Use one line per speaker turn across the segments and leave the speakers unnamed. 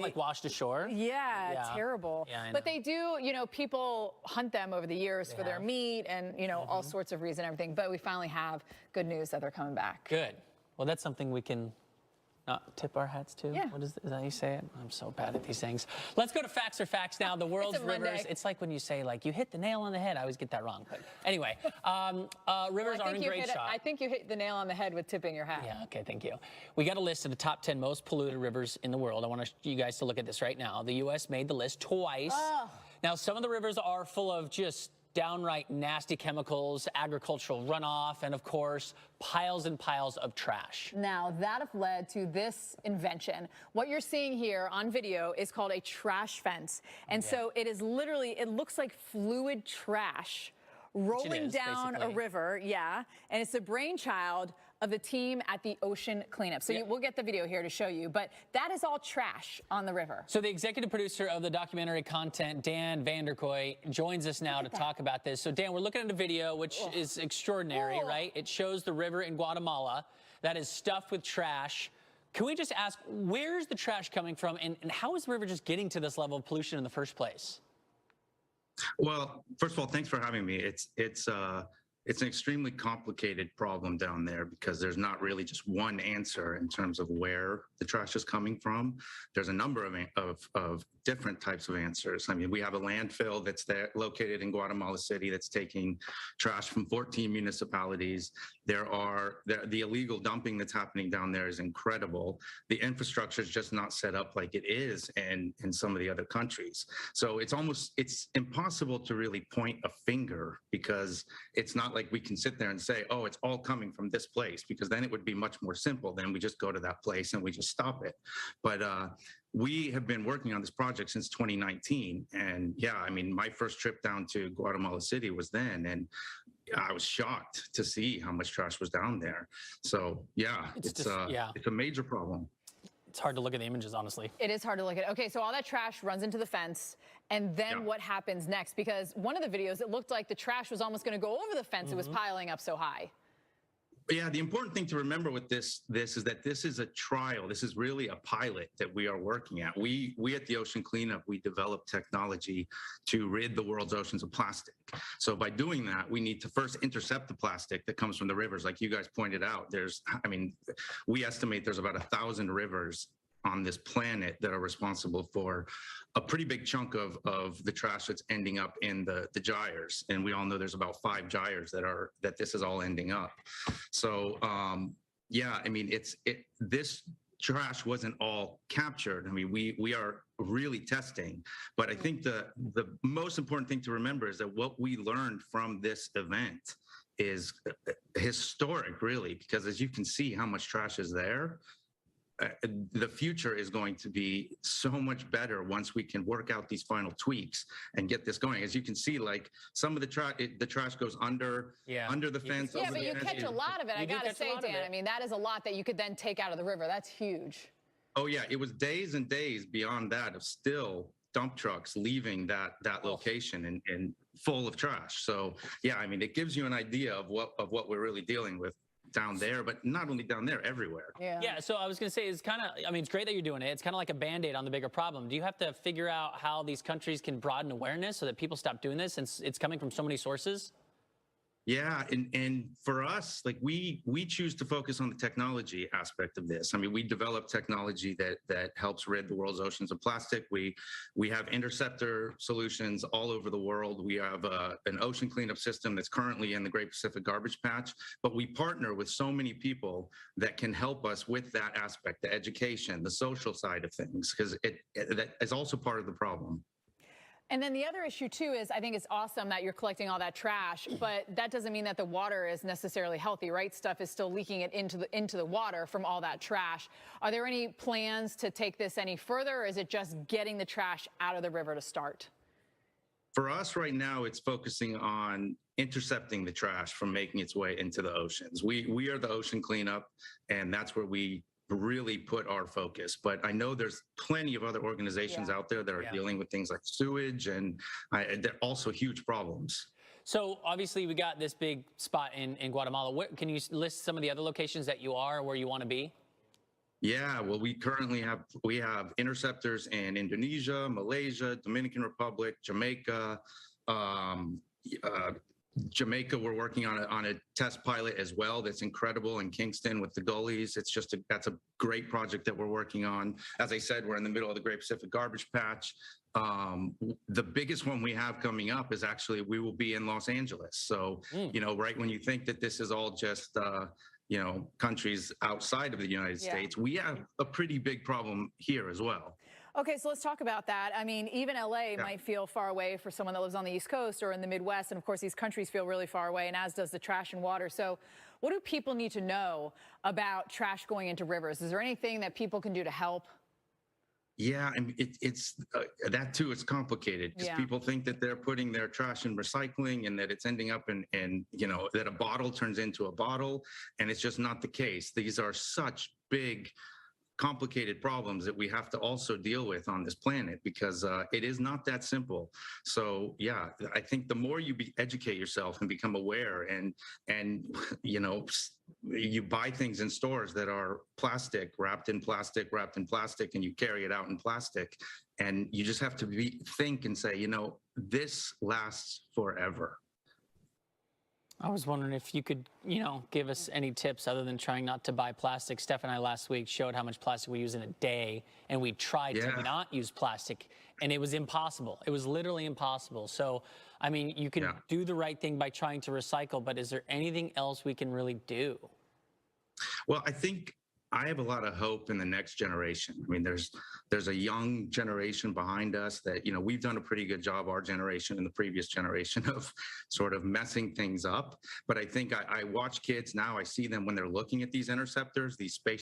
Like washed ashore?
Yeah, terrible.
Yeah,
but they do, people hunt them over the years for their meat and, all sorts of reason and everything. But we finally have good news that they're coming back.
Good. Well, that's something we can tip our hats to.
Yeah.
What is that how you say it? I'm so bad at these things. Let's go to facts or facts now. The world's rivers. It's like when you say, like, you hit the nail on the head. I always get that wrong. But anyway, rivers are in great shape.
I think you hit the nail on the head with tipping your hat.
Yeah, okay, thank you. We got a list of the top 10 most polluted rivers in the world. I want you guys to look at this right now. The U.S. made the list twice.
Oh.
Now, some of the rivers are full of just downright nasty chemicals, agricultural runoff, and of course, piles and piles of trash.
Now, that have led to this invention. What you're seeing here on video is called a trash fence. And so it is literally, it looks like fluid trash rolling down a river, and it's the brainchild of the team at the Ocean Cleanup. So we'll get the video here to show you, but that is all trash on the river.
So the executive producer of the documentary content, Dan Vanderkoy, joins us now to talk about this. So Dan, we're looking at a video which is extraordinary, right? It shows the river in Guatemala that is stuffed with trash. Can we just ask, where's the trash coming from, and how is the river just getting to this level of pollution in the first place?
Well, first of all, thanks for having me. It's an extremely complicated problem down there because there's not really just one answer in terms of where the trash is coming from. There's a number of different types of answers. I mean, we have a landfill that's there located in Guatemala City that's taking trash from 14 municipalities. The illegal dumping that's happening down there is incredible. The infrastructure is just not set up like it is in some of the other countries. So it's impossible to really point a finger because it's not like we can sit there and say, oh, it's all coming from this place, because then it would be much more simple. Then we just go to that place and we just stop it. But we have been working on this project since 2019. And yeah, I mean, my first trip down to Guatemala City was then, and I was shocked to see how much trash was down there. So yeah, it's a major problem.
It's hard to look at the images, honestly.
It is hard to look at. Okay, so all that trash runs into the fence, and then what happens next? Because one of the videos, it looked like the trash was almost going to go over the fence. It was piling up so high.
Yeah, the important thing to remember with this is that this is a trial. This is really a pilot that we are working at. We at the Ocean Cleanup, we develop technology to rid the world's oceans of plastic. So by doing that, we need to first intercept the plastic that comes from the rivers. Like you guys pointed out, we estimate there's about 1,000 rivers on this planet that are responsible for a pretty big chunk of the trash that's ending up in the gyres. And we all know there's about 5 gyres that this is all ending up. So yeah, I mean, this trash wasn't all captured. I mean, we are really testing, but I think the most important thing to remember is that what we learned from this event is historic, really, because as you can see how much trash is there. The future is going to be so much better once we can work out these final tweaks and get this going. As you can see, like some of the trash goes under the fence.
Yeah, but you catch a lot of it. I gotta say, Dan, I mean, that is a lot that you could then take out of the river. That's huge.
Oh yeah, it was days and days beyond that of still dump trucks leaving that location and full of trash. So yeah, I mean, it gives you an idea of what we're really dealing with down there, but not only down there, everywhere.
Yeah, so I was going to say, it's kind of, I mean, it's great that you're doing it. It's kind of like a Band-Aid on the bigger problem. Do you have to figure out how these countries can broaden awareness so that people stop doing this since it's coming from so many sources?
Yeah, and for us, like we choose to focus on the technology aspect of this. I mean, we develop technology that helps rid the world's oceans of plastic. We have interceptor solutions all over the world. We have an ocean cleanup system that's currently in the Great Pacific Garbage Patch, but we partner with so many people that can help us with that aspect, the education, the social side of things, because that is also part of the problem.
And then the other issue, too, is I think it's awesome that you're collecting all that trash, but that doesn't mean that the water is necessarily healthy, right? Stuff is still leaking it into the water from all that trash. Are there any plans to take this any further, or is it just getting the trash out of the river to start?
For us right now, it's focusing on intercepting the trash from making its way into the oceans. We are the Ocean Cleanup, and that's where we really put our focus. But I know there's plenty of other organizations out there that are dealing with things like sewage, and they're also huge problems.
So obviously we got this big spot in Guatemala. Can you list some of the other locations that you are where you want to be?
Yeah, well, we have interceptors in Indonesia, Malaysia, Dominican Republic, Jamaica. Um, uh, Jamaica, we're working on a test pilot as well. That's incredible in Kingston with the gullies. That's a great project that we're working on. As I said, we're in the middle of the Great Pacific Garbage Patch. The biggest one we have coming up is actually we will be in Los Angeles. So, right when you think that this is all just countries outside of the United States, we have a pretty big problem here as well.
Okay, so let's talk about that. I mean, even LA might feel far away for someone that lives on the East Coast or in the Midwest. And of course, these countries feel really far away, and as does the trash and water. So what do people need to know about trash going into rivers? Is there anything that people can do to help?
Yeah, and it's that too. It's complicated because people think that they're putting their trash in recycling and that it's ending up in that a bottle turns into a bottle, and it's just not the case. These are such big, complicated problems that we have to also deal with on this planet because it is not that simple. So yeah, I think the more you educate yourself and become aware, and you buy things in stores that are wrapped in plastic, and you carry it out in plastic, and you just have to think and say, this lasts forever.
I was wondering if you could, give us any tips other than trying not to buy plastic. Steph and I last week showed how much plastic we use in a day, and we tried to not use plastic, and it was impossible. It was literally impossible. So, I mean, you can do the right thing by trying to recycle, but is there anything else we can really do?
Well, I think I have a lot of hope in the next generation. I mean, there's a young generation behind us that, we've done a pretty good job, our generation and the previous generation, of sort of messing things up. But I think I watch kids now, I see them when they're looking at these interceptors, these space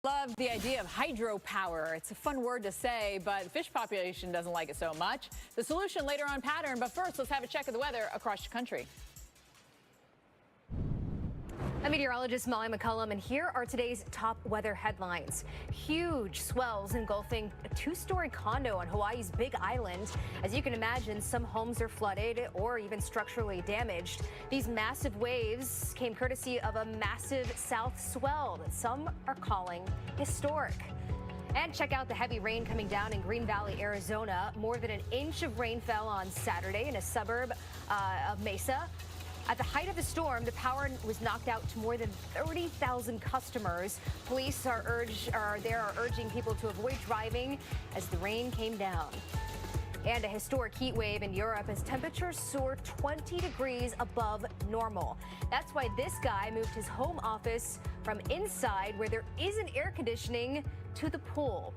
Love the idea of hydropower. It's a fun word to say, but the fish population doesn't like it so much. The solution later on Pattern, but first let's have a check of the weather across the country.
I'm meteorologist Molly McCullum, and here are today's top weather headlines. Huge swells engulfing a two-story condo on Hawaii's Big Island. As you can imagine, some homes are flooded or even structurally damaged. These massive waves came courtesy of a massive south swell that some are calling historic. And check out the heavy rain coming down in Green Valley, Arizona. More than an inch of rain fell on Saturday in a suburb of Mesa. At the height of the storm, the power was knocked out to more than 30,000 customers. Police are urging people to avoid driving as the rain came down. And a historic heat wave in Europe as temperatures soared 20 degrees above normal. That's why this guy moved his home office from inside, where there isn't air conditioning, to the pool.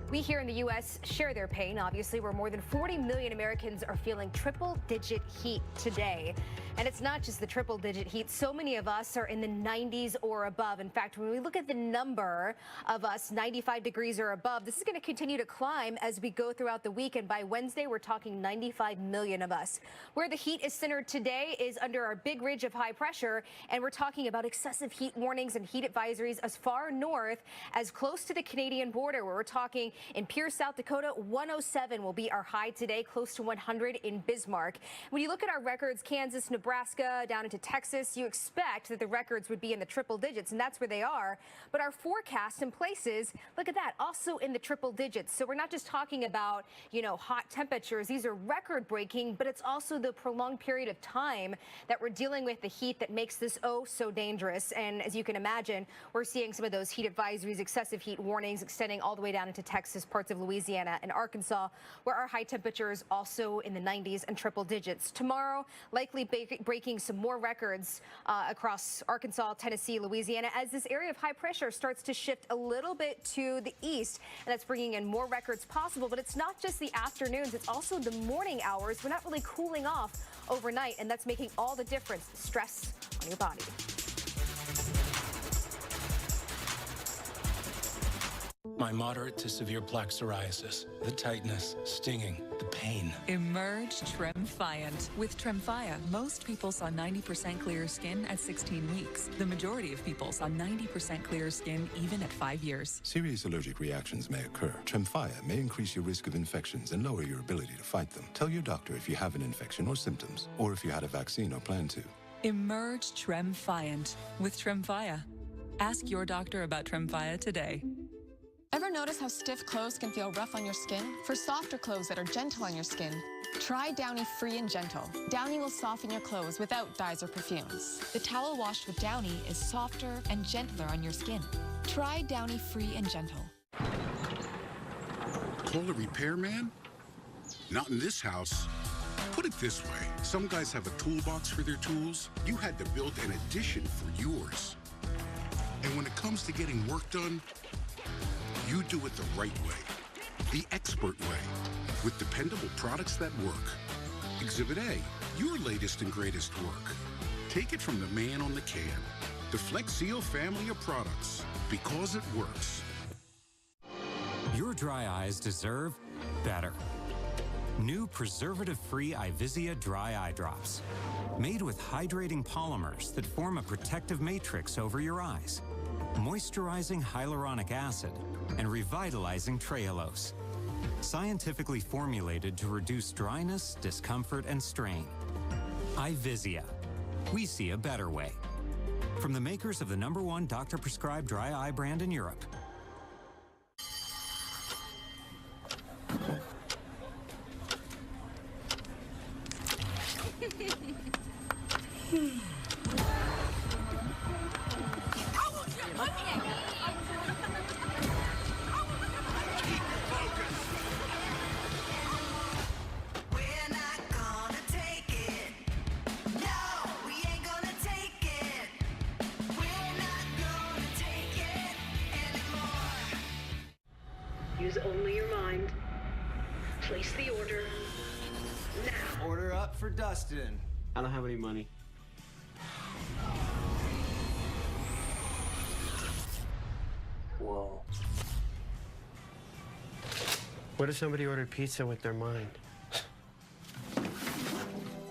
We here in the U.S. share their pain, obviously, where more than 40 million Americans are feeling triple-digit heat today. And it's not just the triple-digit heat. So many of us are in the 90s or above. In fact, when we look at the number of us 95 degrees or above, this is going to continue to climb as we go throughout the week. And by Wednesday, we're talking 95 million of us. Where the heat is centered today is under our big ridge of high pressure. And we're talking about excessive heat warnings and heat advisories as far north as close to the Canadian border, where we're talking in Pierce, South Dakota. 107 will be our high today, close to 100 in Bismarck. When you look at our records, Kansas, Nebraska, down into Texas, you expect that the records would be in the triple digits, and that's where they are. But our forecast in places, look at that, also in the triple digits. So we're not just talking about, you know, hot temperatures. These are record breaking, but it's also the prolonged period of time that we're dealing with the heat that makes this oh so dangerous. And as you can imagine, we're seeing some of those heat advisories, excessive heat warnings extending all the way down into Texas, parts of Louisiana and Arkansas, where our high temperatures also in the 90s and triple digits. Tomorrow, likely breaking some more records across Arkansas, Tennessee, Louisiana, as this area of high pressure starts to shift a little bit to the east, and that's bringing in more records possible. But it's not just the afternoons, it's also the morning hours. We're not really cooling off overnight, and that's making all the difference. Stress on your body.
My moderate to severe plaque psoriasis, the tightness, stinging, the pain.
Emerge Tremfyant. With Tremfya, most people saw 90% clearer skin at 16 weeks. The majority of people saw 90% clearer skin even at 5 years.
Serious allergic reactions may occur. Tremfya may increase your risk of infections and lower your ability to fight them. Tell your doctor if you have an infection or symptoms, or if you had a vaccine or plan to.
Emerge Tremfyant. With Tremfya. Ask your doctor about Tremfya today.
Ever notice how stiff clothes can feel rough on your skin? For softer clothes that are gentle on your skin, try Downy Free and Gentle. Downy will soften your clothes without dyes or perfumes. The towel washed with Downy is softer and gentler on your skin. Try Downy Free and Gentle.
Call a repairman? Not in this house. Put it this way, some guys have a toolbox for their tools. You had to build an addition for yours. And when it comes to getting work done, you do it the right way, the expert way, with dependable products that work. Exhibit A, your latest and greatest work. Take it from the man on the can. The Flex Seal family of products, because it works.
Your dry eyes deserve better. New preservative-free Ivisia Dry Eye Drops. Made with hydrating polymers that form a protective matrix over your eyes. Moisturizing hyaluronic acid and revitalizing trehalose. Scientifically formulated to reduce dryness, discomfort, and strain. Ivisia. We see a better way. From the makers of the #1 doctor-prescribed dry eye brand in Europe.
Use only your mind. Place the order now.
Order up for Dustin. I don't have any money.
Whoa. What if somebody ordered pizza with their mind?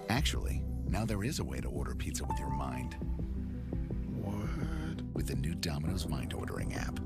Actually, now there is a way to order pizza with your mind.
What?
With the new Domino's Mind Ordering app.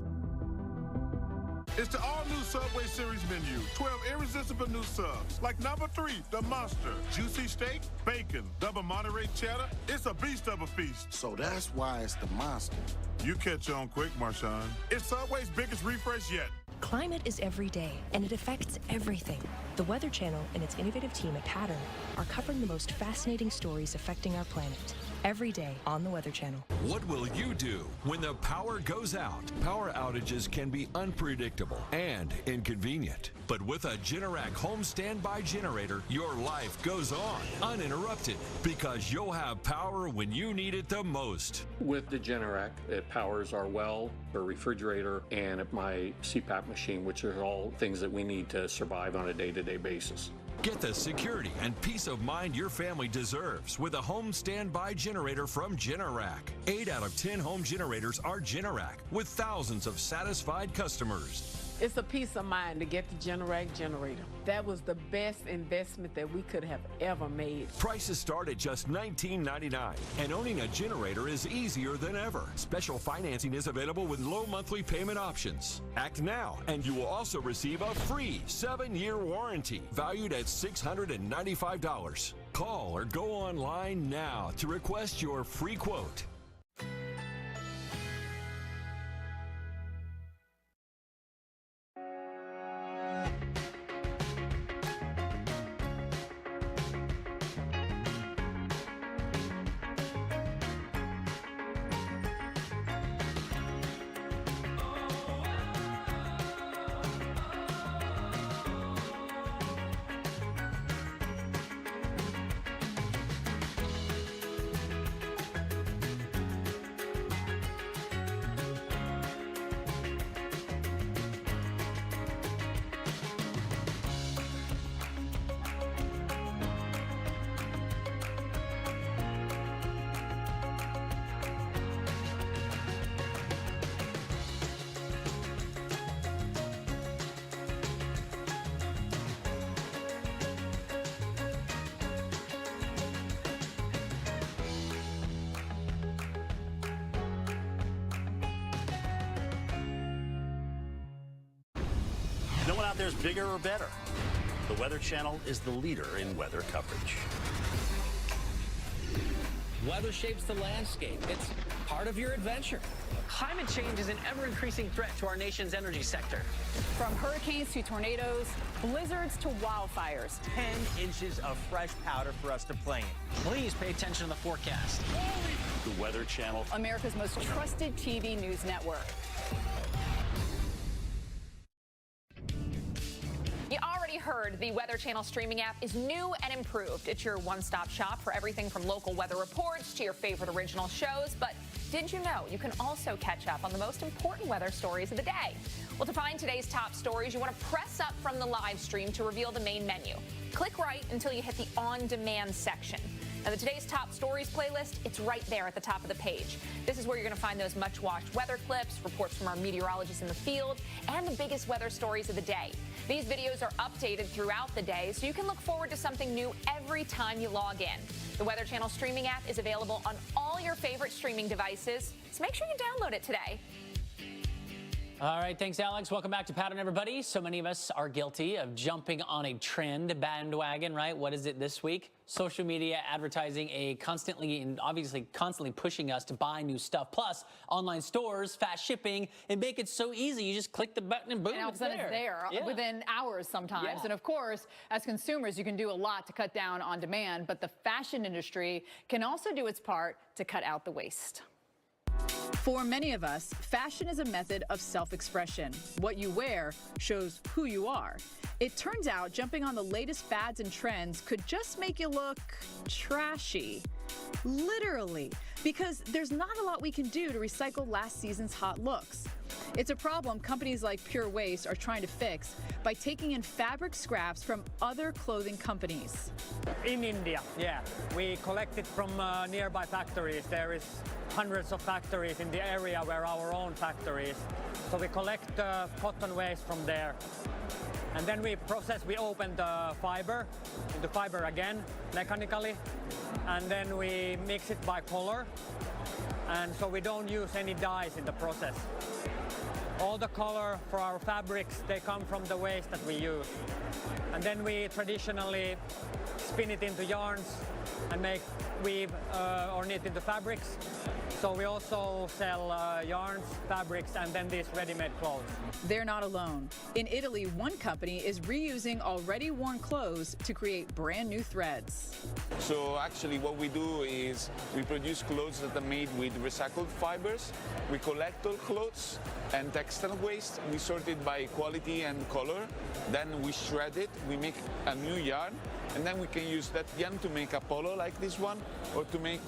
It's the all-new Subway Series menu. 12 irresistible new subs. Like number 3, the Monster. Juicy steak, bacon, double Monterey cheddar. It's a beast of a feast.
So that's why it's the Monster.
You catch on quick, Marshawn. It's Subway's biggest refresh yet.
Climate is every day, and it affects everything. The Weather Channel and its innovative team at Pattern are covering the most fascinating stories affecting our planet. Every day on the Weather Channel.
What will you do when the power goes out? Power outages can be unpredictable and inconvenient. But with a Generac home standby generator, your life goes on uninterrupted because you'll have power when you need it the most.
With the Generac, it powers our well, our refrigerator, and my CPAP machine, which are all things that we need to survive on a day-to-day basis.
Get the security and peace of mind your family deserves with a home standby generator from Generac. 8 out of 10 home generators are Generac, with thousands of satisfied customers.
It's a peace of mind to get the Generac generator. That was the best investment that we could have ever made.
Prices start at just $19.99, and owning a generator is easier than ever. Special financing is available with low monthly payment options. Act now, and you will also receive a free 7-year warranty valued at $695. Call or go online now to request your free quote.
No one out there is bigger or better. The Weather Channel is the leader in weather coverage.
Weather shapes the landscape. It's part of your adventure. Climate change is an ever-increasing threat to our nation's energy sector.
From hurricanes to tornadoes, blizzards to wildfires.
10 inches of fresh powder for us to play in.
Please pay attention to the forecast.
The Weather Channel,
America's most trusted TV news network.
You already heard the Weather Channel streaming app is new and improved. It's your one-stop shop for everything from local weather reports to your favorite original shows. But did you know you can also catch up on the most important weather stories of the day? Well, to find today's top stories, you want to press up from the live stream to reveal the main menu. Click right until you hit the on-demand section. Now, the Today's Top Stories playlist, it's right there at the top of the page. This is where you're going to find those much-watched weather clips, reports from our meteorologists in the field, and the biggest weather stories of the day. These videos are updated throughout the day, so you can look forward to something new every time you log in. The Weather Channel streaming app is available on all your favorite streaming devices, so make sure you download it today.
All right, thanks, Alex. Welcome back to Pattern, everybody. So many of us are guilty of jumping on a trend bandwagon, right? What is it this week? Social media advertising constantly pushing us to buy new stuff. Plus, online stores, fast shipping, and make it so easy. You just click the button and boom,
And all of a sudden it's there within hours sometimes.
Yeah.
And of course, as consumers, you can do a lot to cut down on demand, but the fashion industry can also do its part to cut out the waste. For many of us, fashion is a method of self-expression. What you wear shows who you are. It turns out jumping on the latest fads and trends could just make you look trashy. Literally, because there's not a lot we can do to recycle last season's hot looks. It's a problem companies like Pure Waste are trying to fix by taking in fabric scraps from other clothing companies.
In India, yeah. We collect it from nearby factories. There is hundreds of factories in the area where our own factory is. So we collect cotton waste from there. And then we open the fiber into fiber again, mechanically. And then we mix it by color. And so we don't use any dyes in the process. All the color for our fabrics, they come from the waste that we use. And then we traditionally spin it into yarns and weave or knit into fabrics. So we also sell yarns, fabrics, and then these ready-made clothes.
They're not alone. In Italy, one company is reusing already worn clothes to create brand new threads.
So actually what we do is we produce clothes that are made with recycled fibers. We collect all clothes and textile waste. We sort it by quality and color. Then we shred it. We make a new yarn. And then we can use that yarn to make a polo like this one, or to make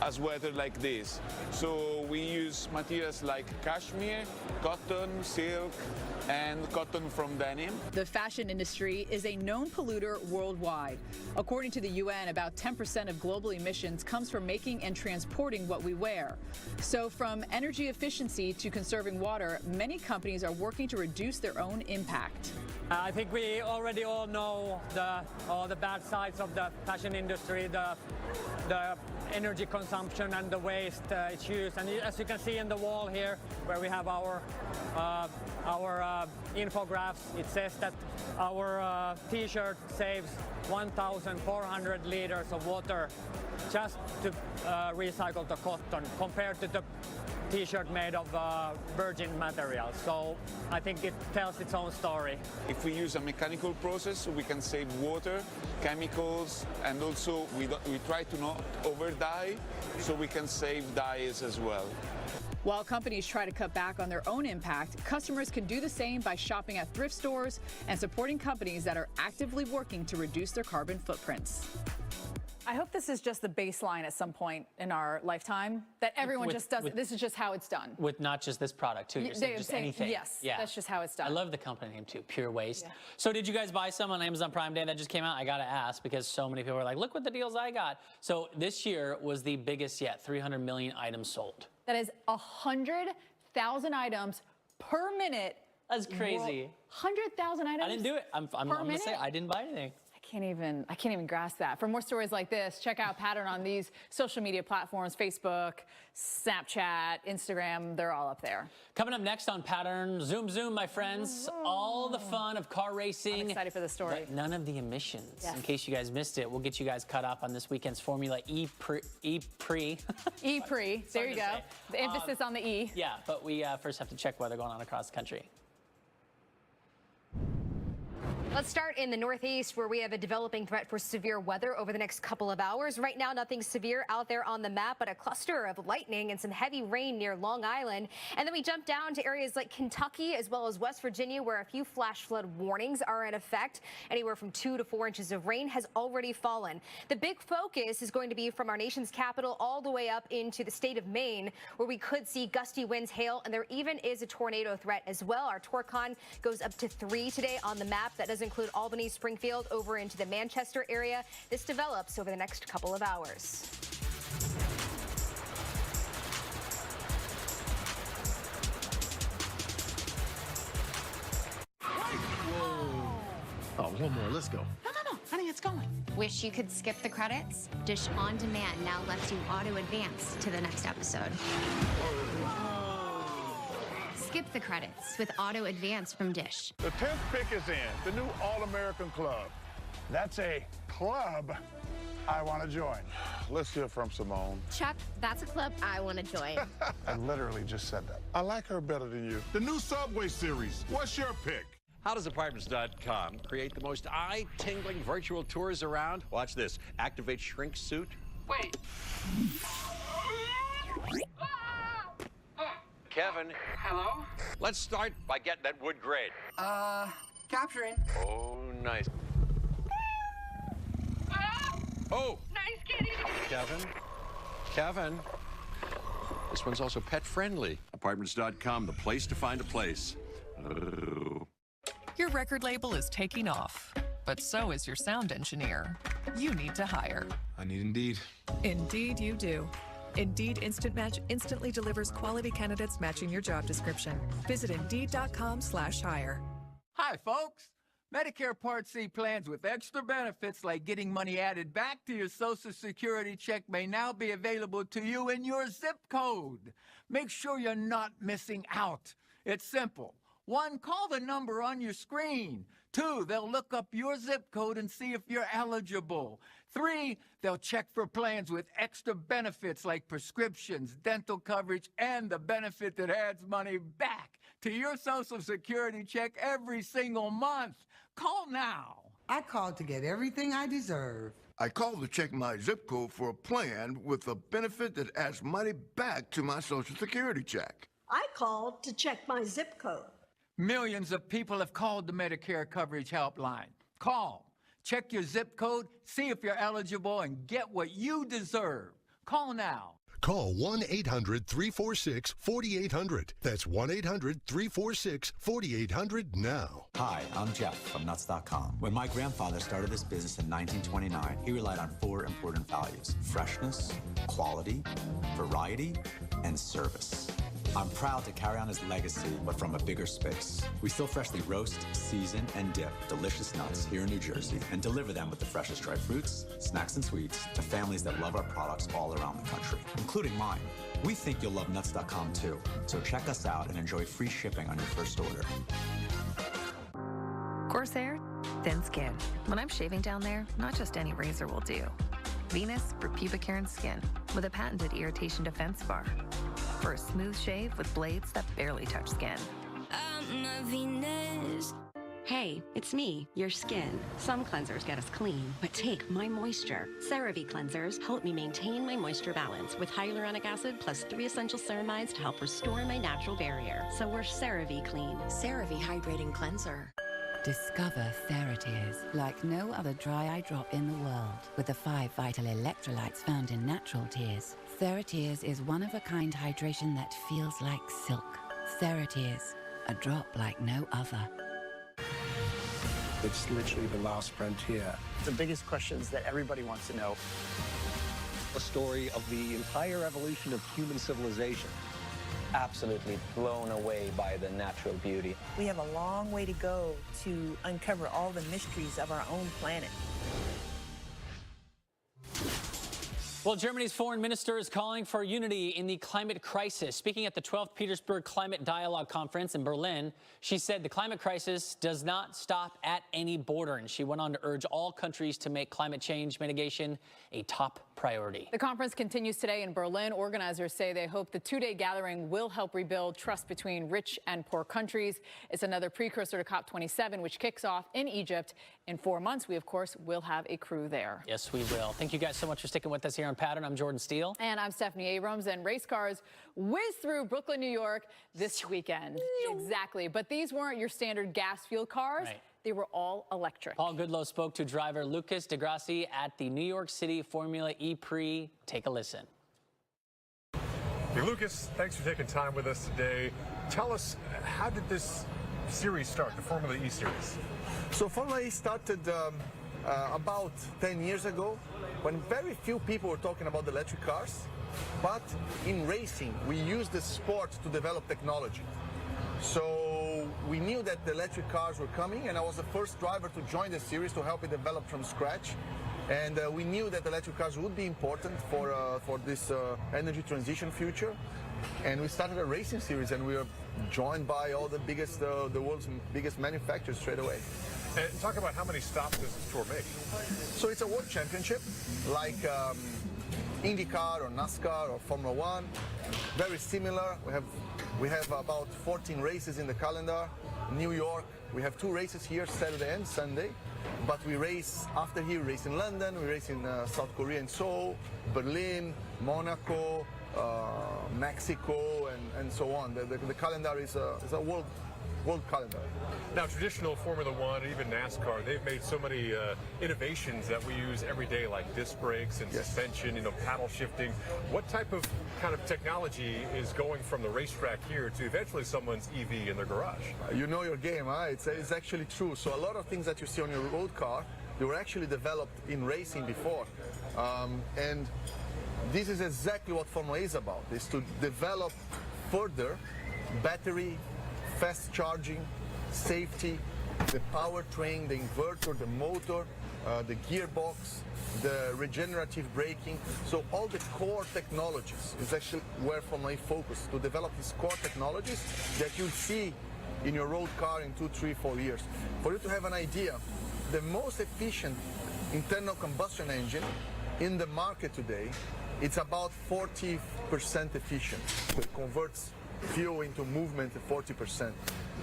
a sweater like this. So we use materials like cashmere, cotton, silk, and cotton from denim.
The fashion industry is a known polluter worldwide. According to the UN, about 10% of global emissions comes from making and transporting what we wear. So from energy efficiency to conserving water, many companies are working to reduce their own impact.
I think we already all know all the bad sides of the fashion industry, the energy consumption and the waste it's used. And as you can see in the wall here, where we have our infographics, it says that our T-shirt saves 1,400 liters of water just to recycle the cotton, compared to the T-shirt made of virgin materials. So I think it tells its own story.
If we use a mechanical process, we can save water, chemicals, and also we try to not over dye, so we can save dyes as well.
While companies try to cut back on their own impact, customers can do the same by shopping at thrift stores and supporting companies that are actively working to reduce their carbon footprints. I hope this is just the baseline at some point in our lifetime, that everyone just does it. This is just how it's done.
With not just this product, too. You're saying just anything.
Yes, that's just how it's done.
I love the company name, too, Pure Waste. Yeah. So did you guys buy some on Amazon Prime Day that just came out? I got to ask, because so many people are like, look what the deals I got. So this year was the biggest yet, 300 million items sold.
That is 100,000 items per minute.
That's crazy.
100,000 items.
I didn't do it. I'm going to say I didn't buy anything.
I can't even grasp that. For more stories like this, check out Pattern on these social media platforms: Facebook, Snapchat, Instagram. They're all up there.
Coming up next on Pattern, zoom, zoom, my friends. All the fun of car racing.
I'm excited for the story.
But none of the emissions.
Yes.
In case you guys missed it, we'll get you guys caught up on this weekend's Formula E-Prix.
E-Prix. There you go. The emphasis on the E.
Yeah, but we first have to check weather going on across the country.
Let's start in the Northeast, where we have a developing threat for severe weather over the next couple of hours. Right now, nothing severe out there on the map, but a cluster of lightning and some heavy rain near Long Island. And then we jump down to areas like Kentucky as well as West Virginia, where a few flash flood warnings are in effect. Anywhere from 2 to 4 inches of rain has already fallen. The big focus is going to be from our nation's capital all the way up into the state of Maine, where we could see gusty winds, hail, and there even is a tornado threat as well. Our Torcon goes up to 3 today on the map. That doesn't include Albany, Springfield, over into the Manchester area. This develops over the next couple of hours.
Oh, one more. Let's go.
No. Honey, it's going.
Wish you could skip the credits? Dish On Demand now lets you auto-advance to the next episode. Skip the credits with Auto Advance from Dish.
The 10th pick is in, the new All-American Club. That's a club I want to join. Let's hear from Simone.
Chuck, that's a club I want to join.
I literally just said that. I like her better than you. The new Subway series. What's your pick?
How does Apartments.com create the most eye-tingling virtual tours around? Watch this. Activate shrink suit.
Wait.
Kevin.
Hello?
Let's start by getting that wood grade.
Capturing.
Oh, nice. Oh!
Nice kitty.
Kevin. This one's also pet-friendly. Apartments.com, the place to find a place. Oh.
Your record label is taking off, but so is your sound engineer. You need to hire.
I need Indeed.
Indeed you do. Indeed Instant Match instantly delivers quality candidates matching your job description. Visit Indeed.com/hire.
Hi, folks. Medicare Part C plans with extra benefits like getting money added back to your Social Security check may now be available to you in your zip code. Make sure you're not missing out. It's simple. 1, call the number on your screen. 2, they'll look up your zip code and see if you're eligible. 3, they'll check for plans with extra benefits like prescriptions, dental coverage, and the benefit that adds money back to your Social Security check every single month. Call now.
I called to get everything I deserve.
I called to check my zip code for a plan with a benefit that adds money back to my Social Security check.
I called to check my zip code.
Millions of people have called the Medicare Coverage Helpline. Call, Check your zip code, see if you're eligible, and get what you deserve. Call now.
Call 1-800-346-4800. That's 1-800-346-4800 now.
Hi, I'm Jeff from Nuts.com. When my grandfather started this business in 1929, he relied on 4 important values: freshness, quality, variety, and service. I'm proud to carry on his legacy, but from a bigger space. We still freshly roast, season, and dip delicious nuts here in New Jersey and deliver them with the freshest dried fruits, snacks, and sweets to families that love our products all around the country, including mine. We think you'll love Nuts.com too, so check us out and enjoy free shipping on your first order.
Corsair, thin skin. When I'm shaving down there, not just any razor will do. Venus for pubic hair and skin with a patented irritation defense bar. For a smooth shave with blades that barely touch skin.
I'm a Venus. Hey, it's me, your skin. Some cleansers get us clean, but take my moisture. CeraVe cleansers help me maintain my moisture balance with hyaluronic acid plus 3 essential ceramides to help restore my natural barrier. So we're CeraVe clean.
CeraVe Hydrating Cleanser. Discover TheraTears, like no other dry eye drop in the world, with the 5 vital electrolytes found in natural tears. TheraTears is one-of-a-kind hydration that feels like silk. TheraTears, a drop like no other.
It's literally the last frontier. The biggest questions that everybody wants to know. A story of the entire evolution of human civilization.
Absolutely blown away by the natural beauty.
We have a long way to go to uncover all the mysteries of our own planet.
Well, Germany's foreign minister is calling for unity in the climate crisis. Speaking at the 12th Petersburg Climate Dialogue Conference in Berlin, she said the climate crisis does not stop at any border. And she went on to urge all countries to make climate change mitigation a top priority.
The conference continues today in Berlin. Organizers say they hope the 2-day gathering will help rebuild trust between rich and poor countries. It's another precursor to COP27, which kicks off in Egypt in 4 months. We, of course, will have a crew there.
Yes, we will. Thank you guys so much for sticking with us here on Pattern. I'm Jordan Steele.
And I'm Stephanie Abrams. And race cars whiz through Brooklyn, New York this weekend. Exactly. But these weren't your standard gas-fueled cars.
Right.
They were all electric.
Paul Goodloe spoke to driver Lucas DeGrassi at the New York City Formula E Prix. Take a listen.
Hey, Lucas, thanks for taking time with us today. Tell us, how did this series start, the Formula E series?
So Formula E started about 10 years ago, when very few people were talking about the electric cars. But in racing, we used the sport to develop technology. So we knew that the electric cars were coming, and I was the first driver to join the series to help it develop from scratch. And we knew that electric cars would be important for this energy transition future. And we started a racing series, and we were joined by all the biggest, the world's biggest manufacturers straight away.
And talk about how many stops does this tour make?
So it's a world championship, like IndyCar or NASCAR or Formula One. Very similar. We have about 14 races in the calendar. New York, we have 2 races here, Saturday and Sunday. But we race, after here, we race in London, we race in South Korea and Seoul, Berlin, Monaco, Mexico, and so on. The calendar is a world calendar.
Now, traditional Formula One, even NASCAR, they've made so many innovations that we use every day, like disc brakes and suspension, paddle shifting. What type of kind of technology is going from the racetrack here to eventually someone's EV in their garage?
You know your game, huh? It's actually true. So a lot of things that you see on your road car, they were actually developed in racing before. And this is exactly what Formula E is about, is to develop further battery, fast charging, safety, the powertrain, the inverter, the motor, the gearbox, the regenerative braking. So all the core technologies is actually where Formula E focused, to develop these core technologies that you'll see in your road car in 2, 3, 4 years. For you to have an idea, the most efficient internal combustion engine in the market today, it's about 40% efficient. So it converts fuel into movement at 40%.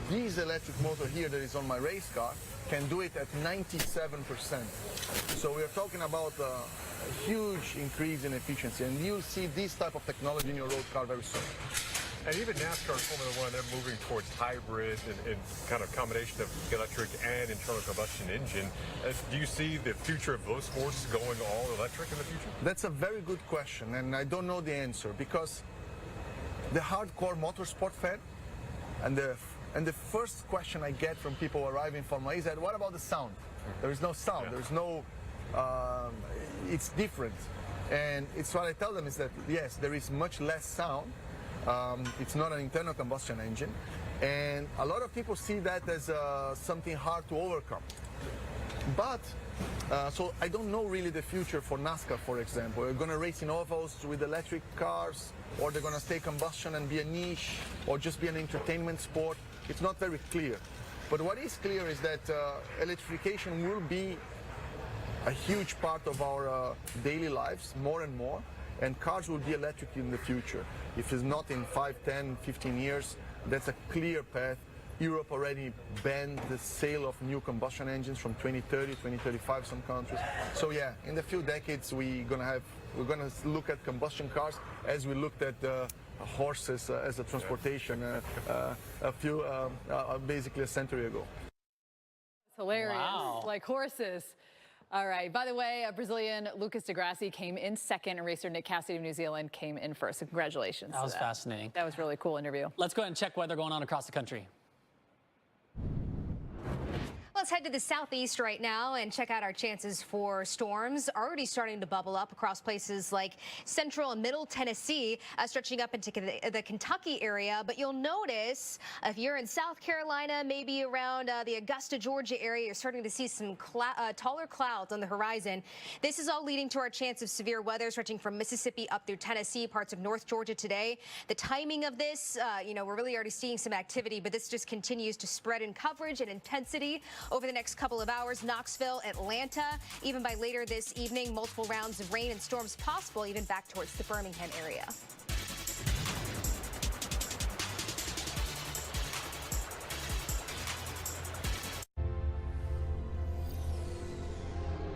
This electric motor here that is on my race car can do it at 97%. So we are talking about a huge increase in efficiency, and you'll see this type of technology in your road car very soon.
And even NASCAR and Formula One, they're moving towards hybrid and kind of combination of electric and internal combustion engine. Do you see the future of those sports going all electric in the future?
That's a very good question, and I don't know the answer because the hardcore motorsport fan and the first question I get from people arriving in Formula E is that, what about the sound? There is no sound. Yeah. There's no, it's different. And it's what I tell them is that, yes, there is much less sound. It's not an internal combustion engine. And a lot of people see that as something hard to overcome. But, so I don't know really the future for NASCAR, for example. We're going to race in ovals with electric cars, or they're going to stay combustion and be a niche, or just be an entertainment sport. It's not very clear. But what is clear is that electrification will be a huge part of our daily lives, more and more, and cars will be electric in the future. If it's not in 5, 10, 15 years, that's a clear path. Europe already banned the sale of new combustion engines from 2030, 2035, some countries. So yeah, in the few decades we're gonna look at combustion cars as we looked at horses as a transportation basically a century ago.
It's hilarious,
wow.
Like horses. All right. By the way, Brazilian Lucas de Grassi came in second, and racer Nick Cassidy of New Zealand came in first. So congratulations.
That was fascinating.
That was a really cool interview.
Let's go ahead and check weather going on across the country.
Let's head to the southeast right now and check out our chances for storms. Already starting to bubble up across places like central and middle Tennessee, stretching up into the Kentucky area. But you'll notice if you're in South Carolina, maybe around the Augusta, Georgia area, you're starting to see some taller clouds on the horizon. This is all leading to our chance of severe weather stretching from Mississippi up through Tennessee, parts of North Georgia today. The timing of this, we're really already seeing some activity, but this just continues to spread in coverage and intensity over the next couple of hours. Knoxville, Atlanta, even by later this evening, multiple rounds of rain and storms possible, even back towards the Birmingham area.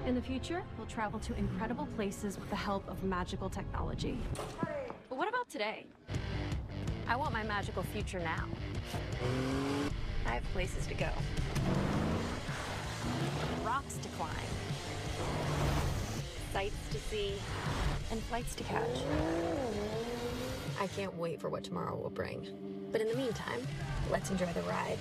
In the future, we'll travel to incredible places with the help of magical technology. But what about today? I want my magical future now. I have places to go. Rocks to climb. Sights to see. And flights to catch. I can't wait for what tomorrow will bring. But in the meantime, let's enjoy the ride.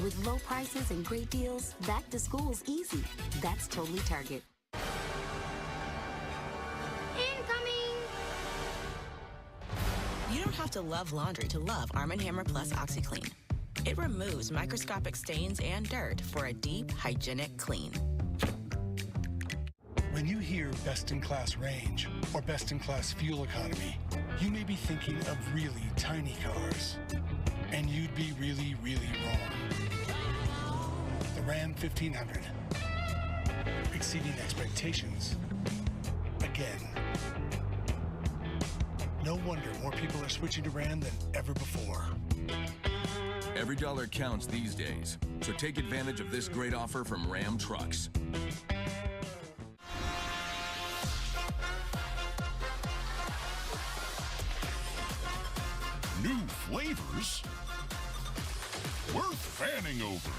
With low prices and great deals, back to school's easy. That's totally Target.
Incoming!
You don't have to love laundry to love Arm & Hammer Plus OxyClean. It removes microscopic stains and dirt for a deep, hygienic clean.
When you hear best-in-class range or best-in-class fuel economy, you may be thinking of really tiny cars. And you'd be really, really wrong. The Ram 1500. Exceeding expectations. Again. No wonder more people are switching to Ram than ever before.
Every dollar counts these days, so take advantage of this great offer from Ram Trucks.
New flavors worth fanning over.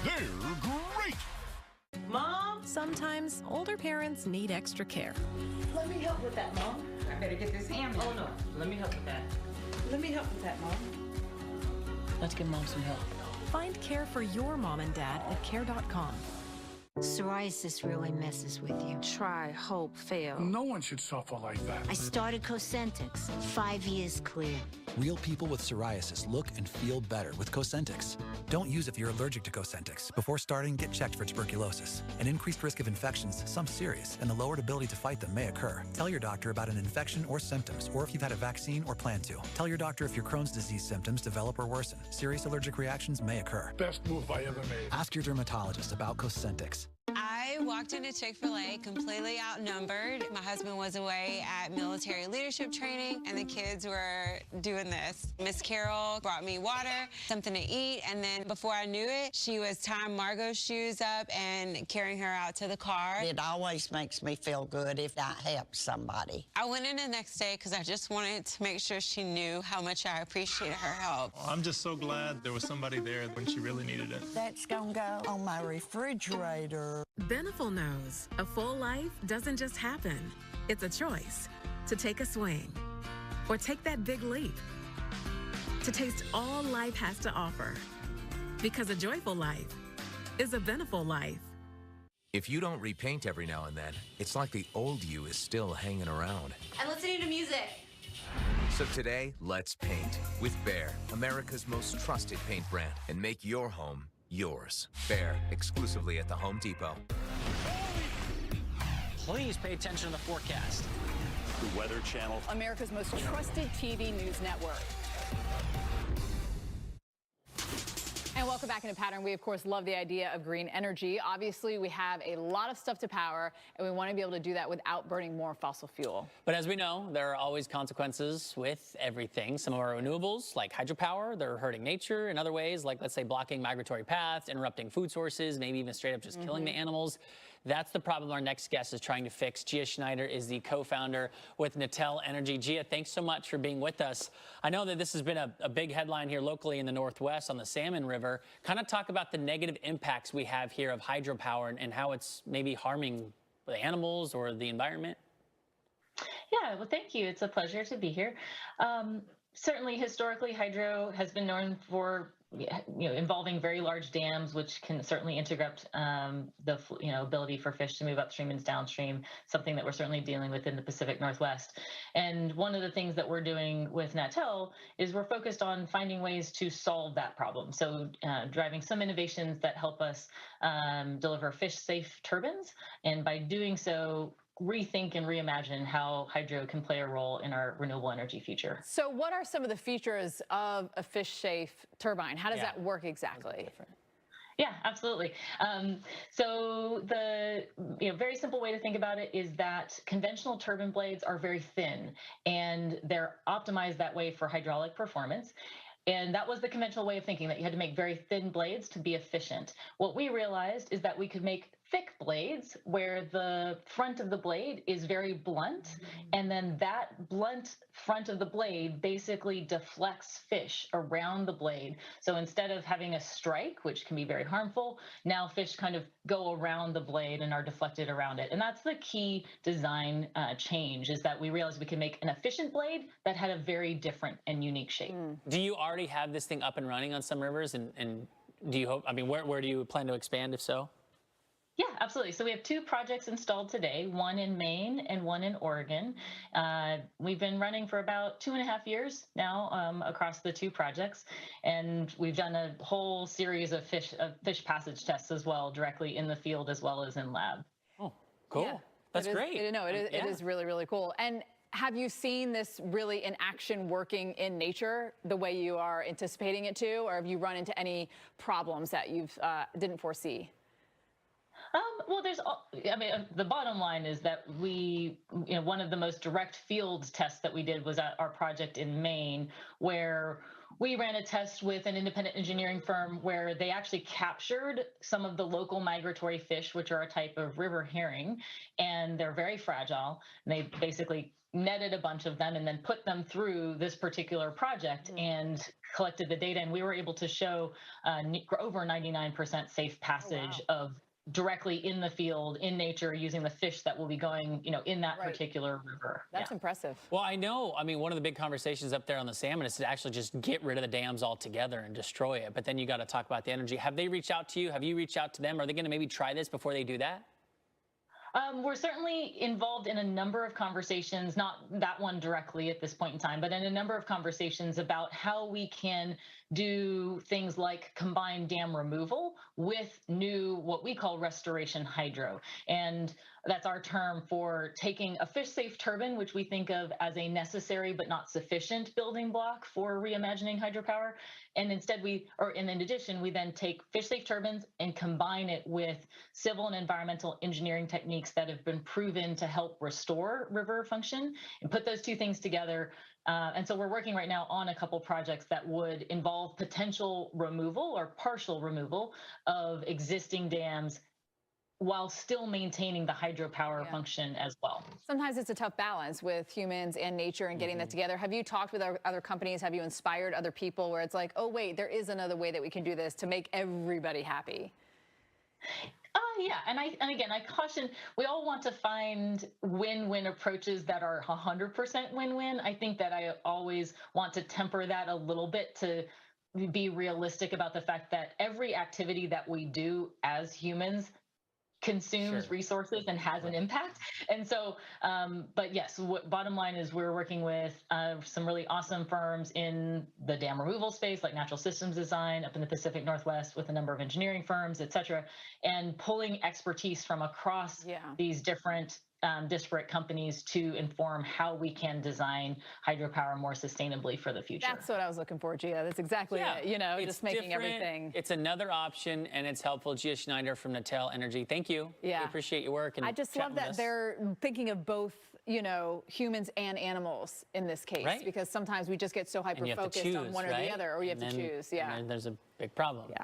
They're great.
Mom? Sometimes older parents need extra care.
Let me help with that, Mom. I better get this ham. Oh, no. Let me help with that. Let me help with that, Mom.
Let's give Mom some help. Find care for your mom and dad at care.com.
Psoriasis really messes with you.
Try, hope, fail.
No one should suffer like that.
I started Cosentix. 5 years clear.
Real people with psoriasis look and feel better with Cosentix. Don't use if you're allergic to Cosentix. Before starting, get checked for tuberculosis. An increased risk of infections, some serious, and the lowered ability to fight them may occur. Tell your doctor about an infection or symptoms, or if you've had a vaccine or plan to. Tell your doctor if your Crohn's disease symptoms develop or worsen. Serious allergic reactions may occur.
Best move I ever made.
Ask your dermatologist about Cosentix.
I
I walked into Chick-fil-A completely outnumbered. My husband was away at military leadership training, and the kids were doing this. Miss Carol brought me water, something to eat, and then before I knew it, she was tying Margot's shoes up and carrying her out to the car.
It always makes me feel good if I help somebody.
I went in the next day because I just wanted to make sure she knew how much I appreciated her help.
I'm just so glad there was somebody there when she really needed it.
That's gonna go on my refrigerator.
Beneful knows a full life doesn't just happen. It's a choice to take a swing or take that big leap, to taste all life has to offer. Because a joyful life is a Beneful life.
If you don't repaint every now and then, it's like the old you is still hanging around.
I'm listening to music.
So today, let's paint with Behr, America's most trusted paint brand, and make your home yours. Behr, exclusively at the Home Depot.
Please pay attention to the forecast.
The Weather Channel.
America's most trusted TV news network. And welcome back into Pattern. We, of course, love the idea of green energy. Obviously, we have a lot of stuff to power, and we want to be able to do that without burning more fossil fuel.
But as we know, there are always consequences with everything. Some of our renewables, like hydropower, they're hurting nature. In other ways, like, let's say, blocking migratory paths, interrupting food sources, maybe even straight up just killing the animals. That's the problem our next guest is trying to fix. Gia Schneider is the co-founder with Natel Energy. Gia, thanks so much for being with us. I know that this has been a big headline here locally in the Northwest on the Salmon River. Kind of talk about the negative impacts we have here of hydropower and how it's maybe harming the animals or the environment.
Yeah, well, thank you. It's a pleasure to be here. Certainly, historically, hydro has been known for involving very large dams, which can certainly interrupt the ability for fish to move upstream and downstream, something that we're certainly dealing with in the Pacific Northwest. And one of the things that we're doing with Natel is we're focused on finding ways to solve that problem. So driving some innovations that help us deliver fish-safe turbines, and by doing so, rethink and reimagine how hydro can play a role in our renewable energy future.
So what are some of the features of a fish-safe turbine? How does that work exactly?
Yeah, absolutely. So the very simple way to think about it is that conventional turbine blades are very thin, and they're optimized that way for hydraulic performance. And that was the conventional way of thinking, that you had to make very thin blades to be efficient. What we realized is that we could make thick blades where the front of the blade is very blunt, and then that blunt front of the blade basically deflects fish around the blade. So instead of having a strike, which can be very harmful, now fish kind of go around the blade and are deflected around it. And that's the key design change, is that we realized we can make an efficient blade that had a very different and unique shape.
Do you already have this thing up and running on some rivers? And do you hope, I mean, where do you plan to expand if so?
Yeah, absolutely. So we have 2 projects installed today, one in Maine and one in Oregon. We've been running for about 2.5 years now across the 2 projects, and we've done a whole series of fish passage tests as well, directly in the field as well as in lab.
Oh, cool.
Yeah,
That's great.
It is really, really cool. And have you seen this really in action working in nature the way you are anticipating it to, or have you run into any problems that you didn't foresee?
Well, the bottom line is that one of the most direct field tests that we did was at our project in Maine, where we ran a test with an independent engineering firm where they actually captured some of the local migratory fish, which are a type of river herring, and they're very fragile. And they basically netted a bunch of them and then put them through this particular project and collected the data. And we were able to show over 99% safe passage of directly in the field, in nature, using the fish that will be going, in that particular river.
That's impressive.
Well, I know, one of the big conversations up there on the salmon is to actually just get rid of the dams altogether and destroy it. But then you got to talk about the energy. Have they reached out to you? Have you reached out to them? Are they going to maybe try this before they do that?
We're certainly involved in a number of conversations, not that one directly at this point in time, but in a number of conversations about how we can do things like combine dam removal with new, what we call restoration hydro. And that's our term for taking a fish-safe turbine, which we think of as a necessary but not sufficient building block for reimagining hydropower. And instead in addition, we then take fish-safe turbines and combine it with civil and environmental engineering techniques that have been proven to help restore river function, and put those two things together. And so we're working right now on a couple projects that would involve potential removal or partial removal of existing dams while still maintaining the hydropower function as well.
Sometimes it's a tough balance with humans and nature and getting that together. Have you talked with other companies? Have you inspired other people where it's like, oh, wait, there is another way that we can do this to make everybody happy?
Yeah, and again, I caution, we all want to find win-win approaches that are 100% win-win. I think that I always want to temper that a little bit to be realistic about the fact that every activity that we do as humans consumes resources and has an impact. And so, but yes, bottom line is we're working with some really awesome firms in the dam removal space, like Natural Systems Design up in the Pacific Northwest, with a number of engineering firms, et cetera, and pulling expertise from across these different disparate companies to inform how we can design hydropower more sustainably for the future.
That's what I was looking for, Gia. That's exactly it. You know, just making everything.
It's another option, and it's helpful. Gia Schneider from Natel Energy. Thank you. Yeah. We appreciate your work. And
I just love that they're thinking of both, you know, humans and animals in this case, because sometimes we just get so hyper-focused on one or the other, or you have to choose. Yeah.
And there's a big problem. Yeah.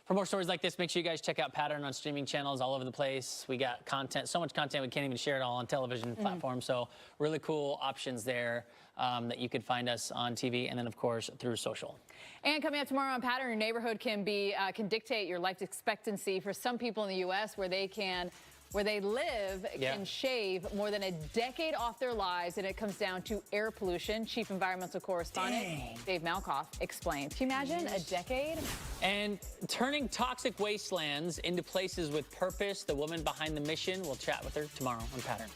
For more stories like this, make sure you guys check out Pattern on streaming channels all over the place. We got content, so much content we can't even share it all on television platforms. So really cool options there that you could find us on TV, and then of course through social.
And coming up tomorrow on Pattern, your neighborhood can dictate your life expectancy. For some people in the U.S., where they live can shave more than a decade off their lives, and it comes down to air pollution. Chief Environmental Correspondent Dave Malkoff explains. Can you imagine a decade?
And turning toxic wastelands into places with purpose, the woman behind the mission. We'll chat with her tomorrow on Pattern.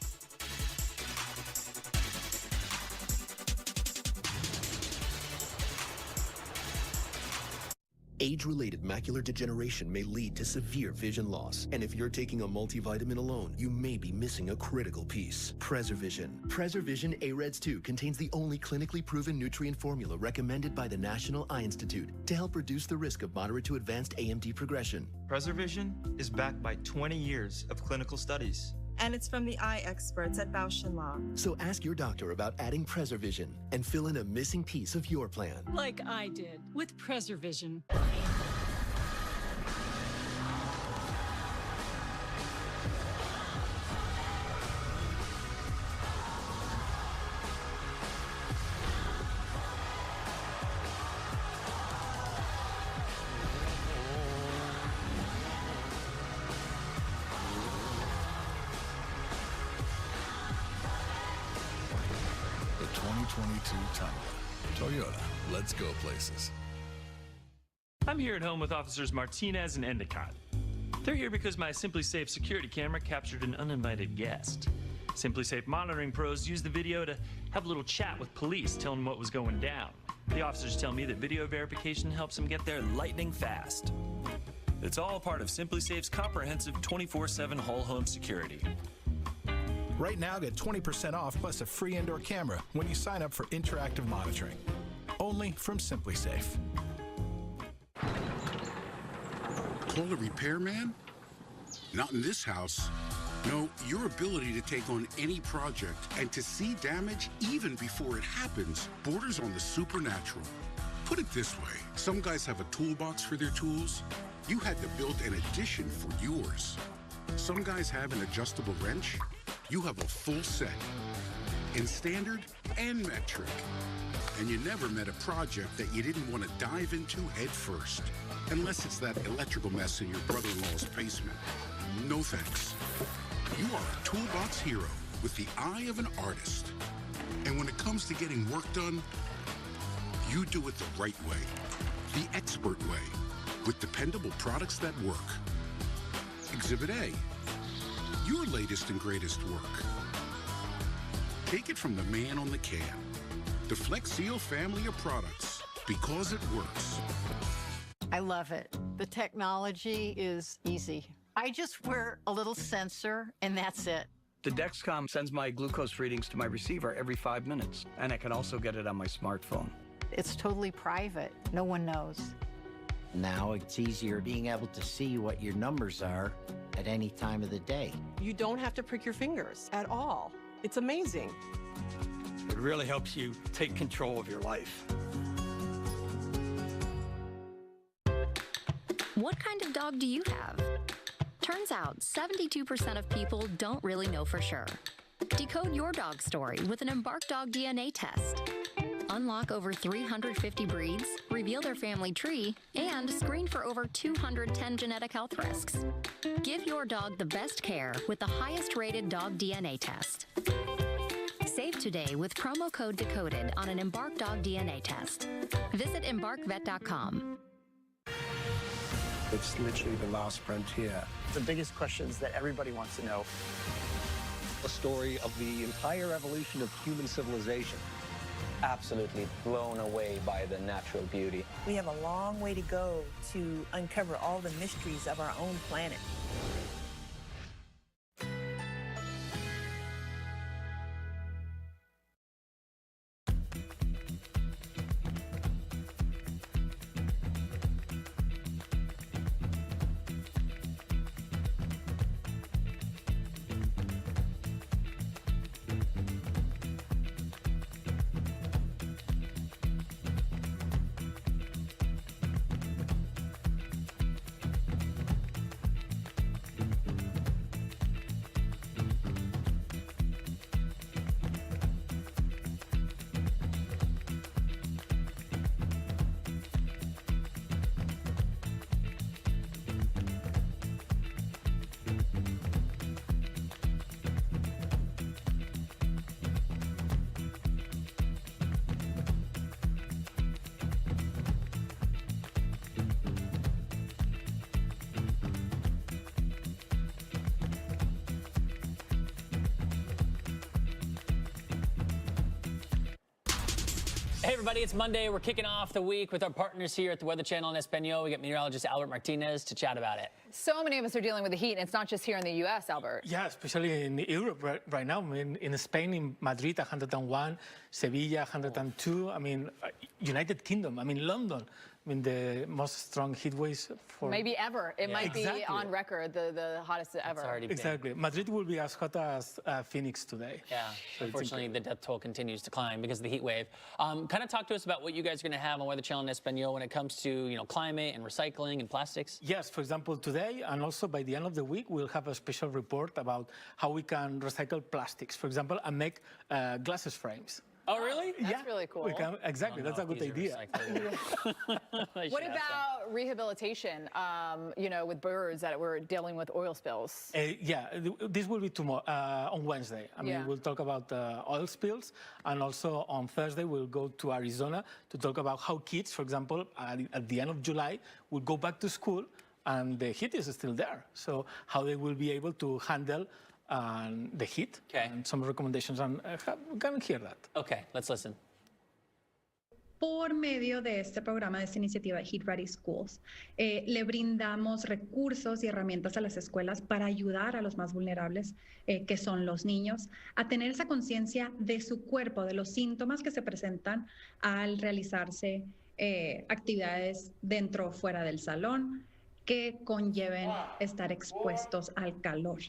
Age-related macular degeneration may lead to severe vision loss. And if you're taking a multivitamin alone, you may be missing a critical piece. Preservision. Preservision AREDS 2 contains the only clinically proven nutrient formula recommended by the National Eye Institute to help reduce the risk of moderate to advanced AMD progression.
Preservision is backed by 20 years of clinical studies.
And it's from the eye experts at Bausch & Lomb.
So ask your doctor about adding Preservision and fill in a missing piece of your plan.
Like I did with Preservision.
The 2022 Tundra. Toyota, let's go places.
I'm here at home with Officers Martinez and Endicott. They're here because my SimpliSafe security camera captured an uninvited guest. SimpliSafe monitoring pros used the video to have a little chat with police, telling them what was going down. The officers tell me that video verification helps them get there lightning fast. It's all part of SimpliSafe's comprehensive 24/7 whole home security.
Right now, get 20% off plus a free indoor camera when you sign up for interactive monitoring. Only from SimpliSafe.
Call a repairman? Not in this house. No, your ability to take on any project and to see damage even before it happens borders on the supernatural. Put it this way, some guys have a toolbox for their tools. You had to build an addition for yours. Some guys have an adjustable wrench. You have a full set in standard and metric. And you never met a project that you didn't want to dive into head first. Unless it's that electrical mess in your brother-in-law's basement. No thanks. You are a toolbox hero with the eye of an artist. And when it comes to getting work done, you do it the right way. The expert way. With dependable products that work. Exhibit A. Your latest and greatest work. Take it from the man on the can. The Flex Seal family of products. Because it works.
I love it. The technology is easy.
I just wear a little sensor, and that's it.
The Dexcom sends my glucose readings to my receiver every 5 minutes, and I can also get it on my smartphone.
It's totally private. No one knows.
Now it's easier being able to see what your numbers are at any time of the day.
You don't have to prick your fingers at all. It's amazing.
It really helps you take control of your life.
What kind of dog do you have? Turns out 72% of people don't really know for sure. Decode your dog story with an Embark Dog DNA test. Unlock over 350 breeds, reveal their family tree, and screen for over 210 genetic health risks. Give your dog the best care with the highest rated dog DNA test. Save today with promo code DECODED on an Embark Dog DNA test. Visit embarkvet.com.
It's literally the last frontier.
The biggest questions that everybody wants to know.
A story of the entire evolution of human civilization. Absolutely blown away by the natural beauty.
We have a long way to go to uncover all the mysteries of our own planet.
Hey everybody, it's Monday. We're kicking off the week with our partners here at the Weather Channel in Espanol. We got meteorologist Albert Martinez to chat about it.
So many of us are dealing with the heat, and it's not just here in the U.S., Albert.
Yeah, especially in Europe right now. I mean, in Spain, in Madrid, 101, Sevilla, 102. I mean, United Kingdom, I mean, London. I mean, the most strong heat waves for...
Maybe ever. It might
Exactly.
be on record, the hottest ever.
Exactly. Madrid will be as hot as Phoenix today.
Yeah,
So
unfortunately, the death toll continues to climb because of the heat wave. Kind of talk to us about what you guys are going to have on Weather Channel in Espanol when it comes to, you know, climate and recycling and plastics.
Yes, for example, today and also by the end of the week, we'll have a special report about how we can recycle plastics, for example, and make glasses frames.
Oh, really?
That's really cool.
We can, exactly, that's a good idea.
What about rehabilitation, you know, with birds that were dealing with oil spills?
Yeah, this will be tomorrow, on Wednesday. I mean, we'll talk about oil spills, and also on Thursday, we'll go to Arizona to talk about how kids, for example, at the end of July, will go back to school, and the heat is still there. So how they will be able to handle the heat, and some recommendations, and we can hear that.
Okay, let's listen.
Por medio de este programa, de esta iniciativa Heat Ready Schools, le brindamos recursos y herramientas a las escuelas para ayudar a los más vulnerables, que son los niños, a tener esa conciencia de su cuerpo, de los síntomas que se presentan al realizarse actividades dentro o fuera del salón que conlleven estar expuestos al calor.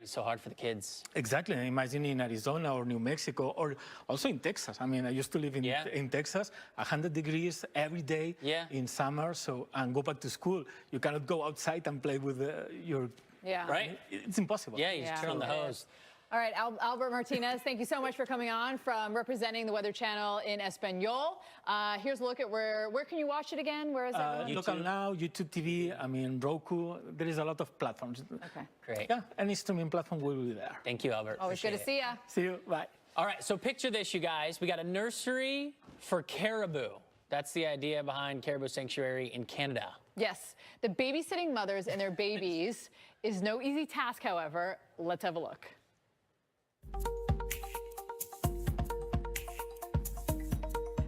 It's so hard for the kids.
Exactly. Imagine in Arizona or New Mexico or also in Texas. I mean, I used to live in Texas, 100 degrees every day in summer. So, and go back to school. You cannot go outside and play with your...
Yeah.
Right? It's impossible.
Yeah, you just turn on the hose.
All right, Albert Martinez, thank you so much for coming on from representing the Weather Channel in Espanol. Here's a look at where can you watch it again? Where is everyone?
Local Now, YouTube TV, I mean, Roku. There is a lot of platforms.
Okay.
Great.
Yeah, any streaming platform will be there.
Thank you, Albert.
Always good to see you.
See you. Bye.
All right, so picture this, you guys. We got a nursery for caribou. That's the idea behind Caribou Sanctuary in Canada.
Yes, the babysitting mothers and their babies is no easy task, however. Let's have a look.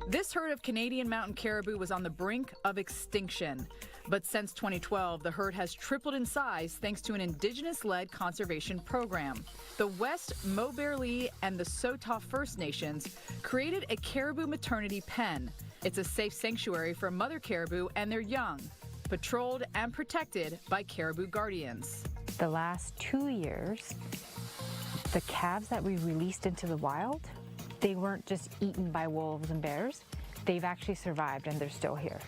This herd of Canadian mountain caribou was on the brink of extinction.
But since 2012, the herd has tripled in size thanks to an indigenous-led conservation program. The West Moberly and the Sotah First Nations created a caribou maternity pen. It's a safe sanctuary for mother caribou and their young, patrolled and protected by caribou guardians.
The last 2 years, the calves that we released into the wild, they weren't just eaten by wolves and bears. They've actually survived and they're still here.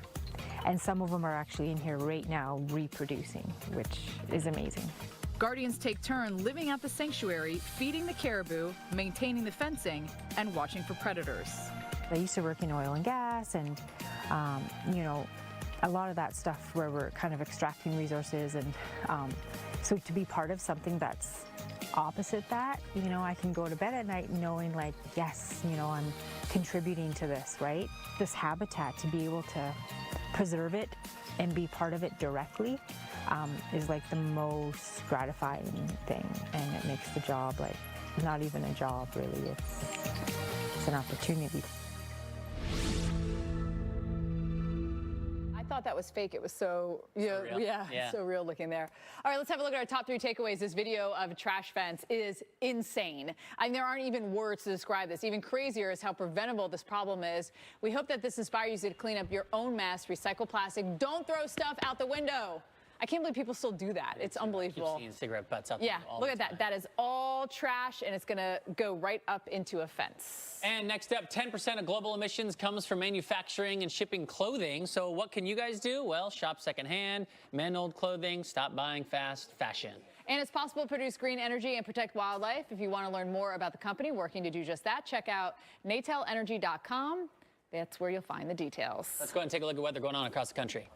And some of them are actually in here right now reproducing, which is amazing.
Guardians take turn living at the sanctuary, feeding the caribou, maintaining the fencing, and watching for predators.
I used to work in oil and gas and, you know, a lot of that stuff where we're kind of extracting resources. And so to be part of something that's opposite that, you know, I can go to bed at night knowing like, yes, you know, I'm contributing to this, right? This habitat, to be able to preserve it and be part of it directly is like the most gratifying thing. And it makes the job like not even a job really, it's an opportunity.
I thought that was fake. It was so, so real looking there. All right, let's have a look at our top 3 takeaways. This video of a trash fence is insane. And there aren't even words to describe this. Even crazier is how preventable this problem is. We hope that this inspires you to clean up your own mess, recycle plastic, don't throw stuff out the window. I can't believe people still do that. It's unbelievable.
Keep seeing cigarette butts out
Yeah,
there all
look
the
at that. That is all trash, and it's going to go right up into a fence.
And next up, 10% of global emissions comes from manufacturing and shipping clothing. So what can you guys do? Well, shop secondhand, mend old clothing, stop buying fast fashion.
And it's possible to produce green energy and protect wildlife. If you want to learn more about the company working to do just that, check out natelenergy.com. That's where you'll find the details.
Let's go ahead and take a look at what's going on across the country.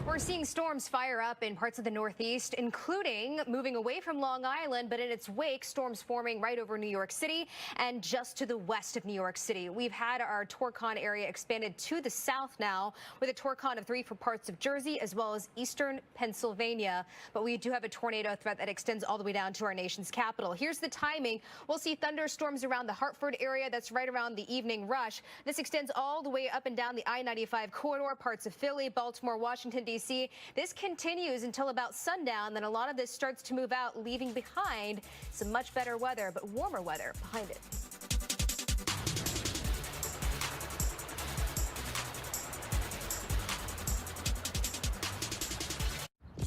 We're seeing storms fire up in parts of the Northeast, including moving away from Long Island, but in its wake, storms forming right over New York City and just to the west of New York City. We've had our Torcon area expanded to the south now, with a Torcon of 3 for parts of Jersey as well as eastern Pennsylvania. But we do have a tornado threat that extends all the way down to our nation's capital. Here's the timing. We'll see thunderstorms around the Hartford area. That's right around the evening rush. This extends all the way up and down the I-95 corridor, parts of Philly, Baltimore, Washington, D.C. This continues until about sundown. Then a lot of this starts to move out, leaving behind some much better weather, but warmer weather behind it.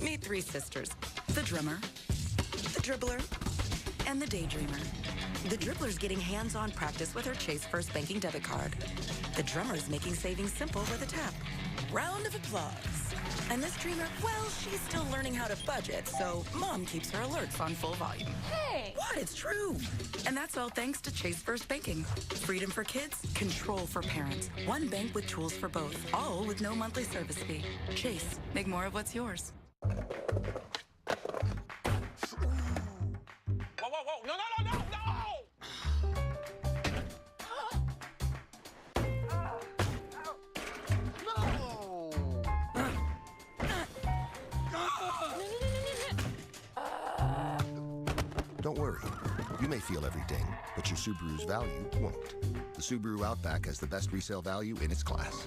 Meet 3 sisters, the drummer, the dribbler, and the daydreamer. The dribbler's getting hands-on practice with her Chase First Banking debit card. The drummer's making saving simple with a tap. Round of applause. And this dreamer, well, she's still learning how to budget, so Mom keeps her alerts on full volume.
Hey!
What? It's true. And that's all thanks to Chase First Banking. Freedom for kids, control for parents. One bank with tools for both, all with no monthly service fee. Chase, make more of what's yours.
Whoa, whoa, whoa, no, no, no, no, no!
Don't worry. You may feel every ding, but your Subaru's value won't. The Subaru Outback has the best resale value in its class.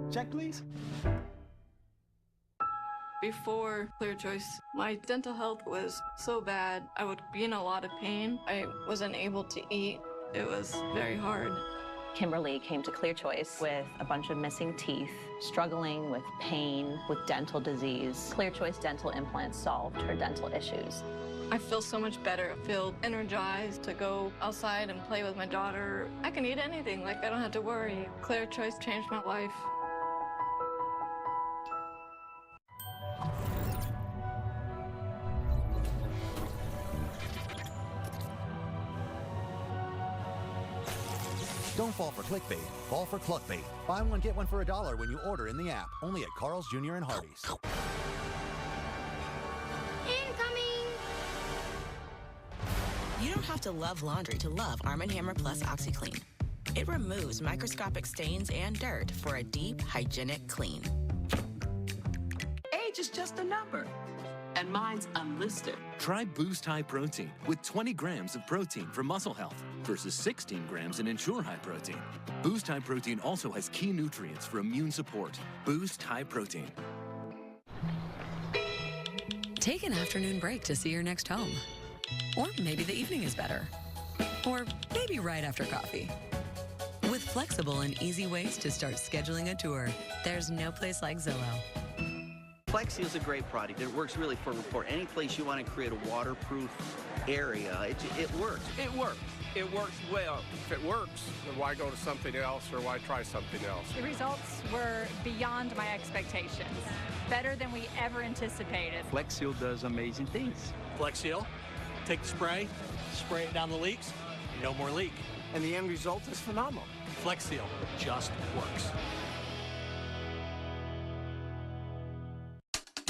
Check, please.
Before Clear Choice, my dental health was so bad. I would be in a lot of pain. I wasn't able to eat. It was very hard.
Kimberly came to Clear Choice with a bunch of missing teeth, struggling with pain, with dental disease. Clear Choice dental implants solved her dental issues.
I feel so much better. I feel energized to go outside and play with my daughter. I can eat anything, like I don't have to worry. Clear Choice changed my life.
Don't fall for clickbait, fall for cluckbait. Buy one, get one for $1 when you order in the app. Only at Carl's Jr. and Hardee's.
Incoming!
You don't have to love laundry to love Arm & Hammer Plus OxyClean. It removes microscopic stains and dirt for a deep, hygienic clean.
Age is just a number, and
mine's unlisted.
Try Boost High Protein with 20 grams of protein for muscle health versus 16 grams in Ensure High Protein. Boost High Protein also has key nutrients for immune support. Boost High Protein.
Take an afternoon break to see your next home. Or maybe the evening is better. Or maybe right after coffee. With flexible and easy ways to start scheduling a tour, there's no place like Zillow.
Flexi is a great product. It works really for any place you want to create a waterproof area. It works.
It works. It works well. If it works, then why go to something else or why try something else?
The results were beyond my expectations. Better than we ever anticipated.
Flex Seal does amazing things.
Flex Seal, take the spray it down the leaks, no more leak.
And the end result is phenomenal.
Flex Seal just works.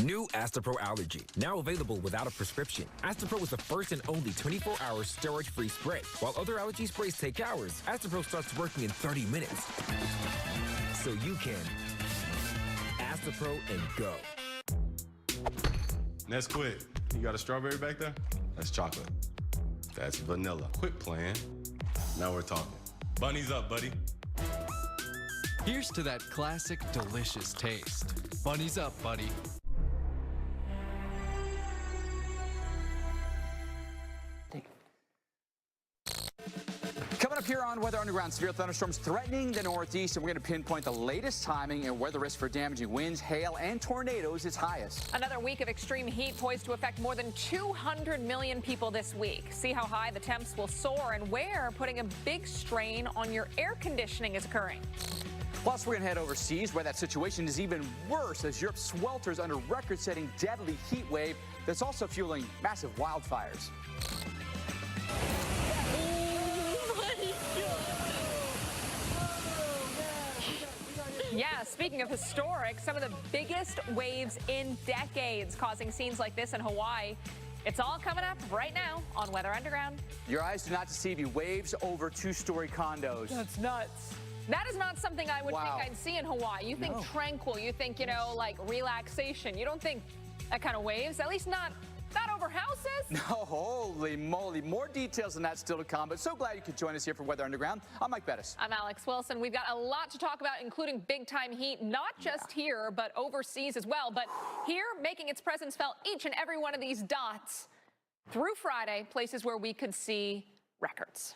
New Astapro Allergy, now available without a prescription. Astapro is the first and only 24-hour steroid-free spray. While other allergy sprays take hours, Astapro starts working in 30 minutes. So you can Astapro and go.
That's quick. You got a strawberry back there? That's chocolate. That's vanilla. Quit playing. Now we're talking. Bunnies up, buddy.
Here's to that classic, delicious taste. Bunnies up, buddy.
Coming up here on Weather Underground, severe thunderstorms threatening the Northeast, and we're going to pinpoint the latest timing and where the risk for damaging winds, hail, and tornadoes is highest.
Another week of extreme heat poised to affect more than 200 million people this week. See how high the temps will soar and where putting a big strain on your air conditioning is occurring.
Plus, we're going to head overseas where that situation is even worse as Europe swelters under record-setting deadly heat wave that's also fueling massive wildfires.
Yeah, speaking of historic, some of the biggest waves in decades causing scenes like this in Hawaii. It's all coming up right now on Weather Underground.
Your eyes do not deceive you. Waves over two-story condos.
That's nuts. That is not something I would think I'd see in Hawaii. You think tranquil, you think, you know, like relaxation. You don't think that kind of waves, at least not over houses.
No, holy moly. More details than that still to come, but so glad you could join us here for Weather Underground. I'm Mike Bettis.
I'm Alex Wilson. We've got a lot to talk about, including big-time heat, not just here, but overseas as well. But here, making its presence felt each and every one of these dots through Friday, places where we could see records.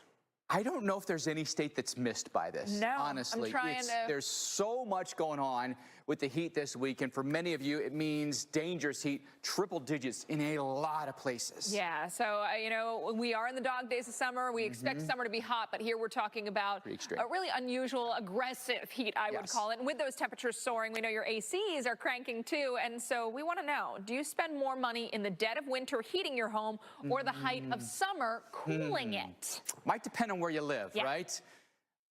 I don't know if there's any state that's missed by this.
No,
honestly.
I'm trying to...
There's so much going on with the heat this week, and for many of you, it means dangerous heat, triple digits in a lot of places.
Yeah, so, you know, we are in the dog days of summer. We expect summer to be hot, but here we're talking about a really unusual, aggressive heat, I would call it. And with those temperatures soaring, we know your ACs are cranking too, and so we want to know, do you spend more money in the dead of winter heating your home or the height of summer cooling it?
Might depend on where you live, right?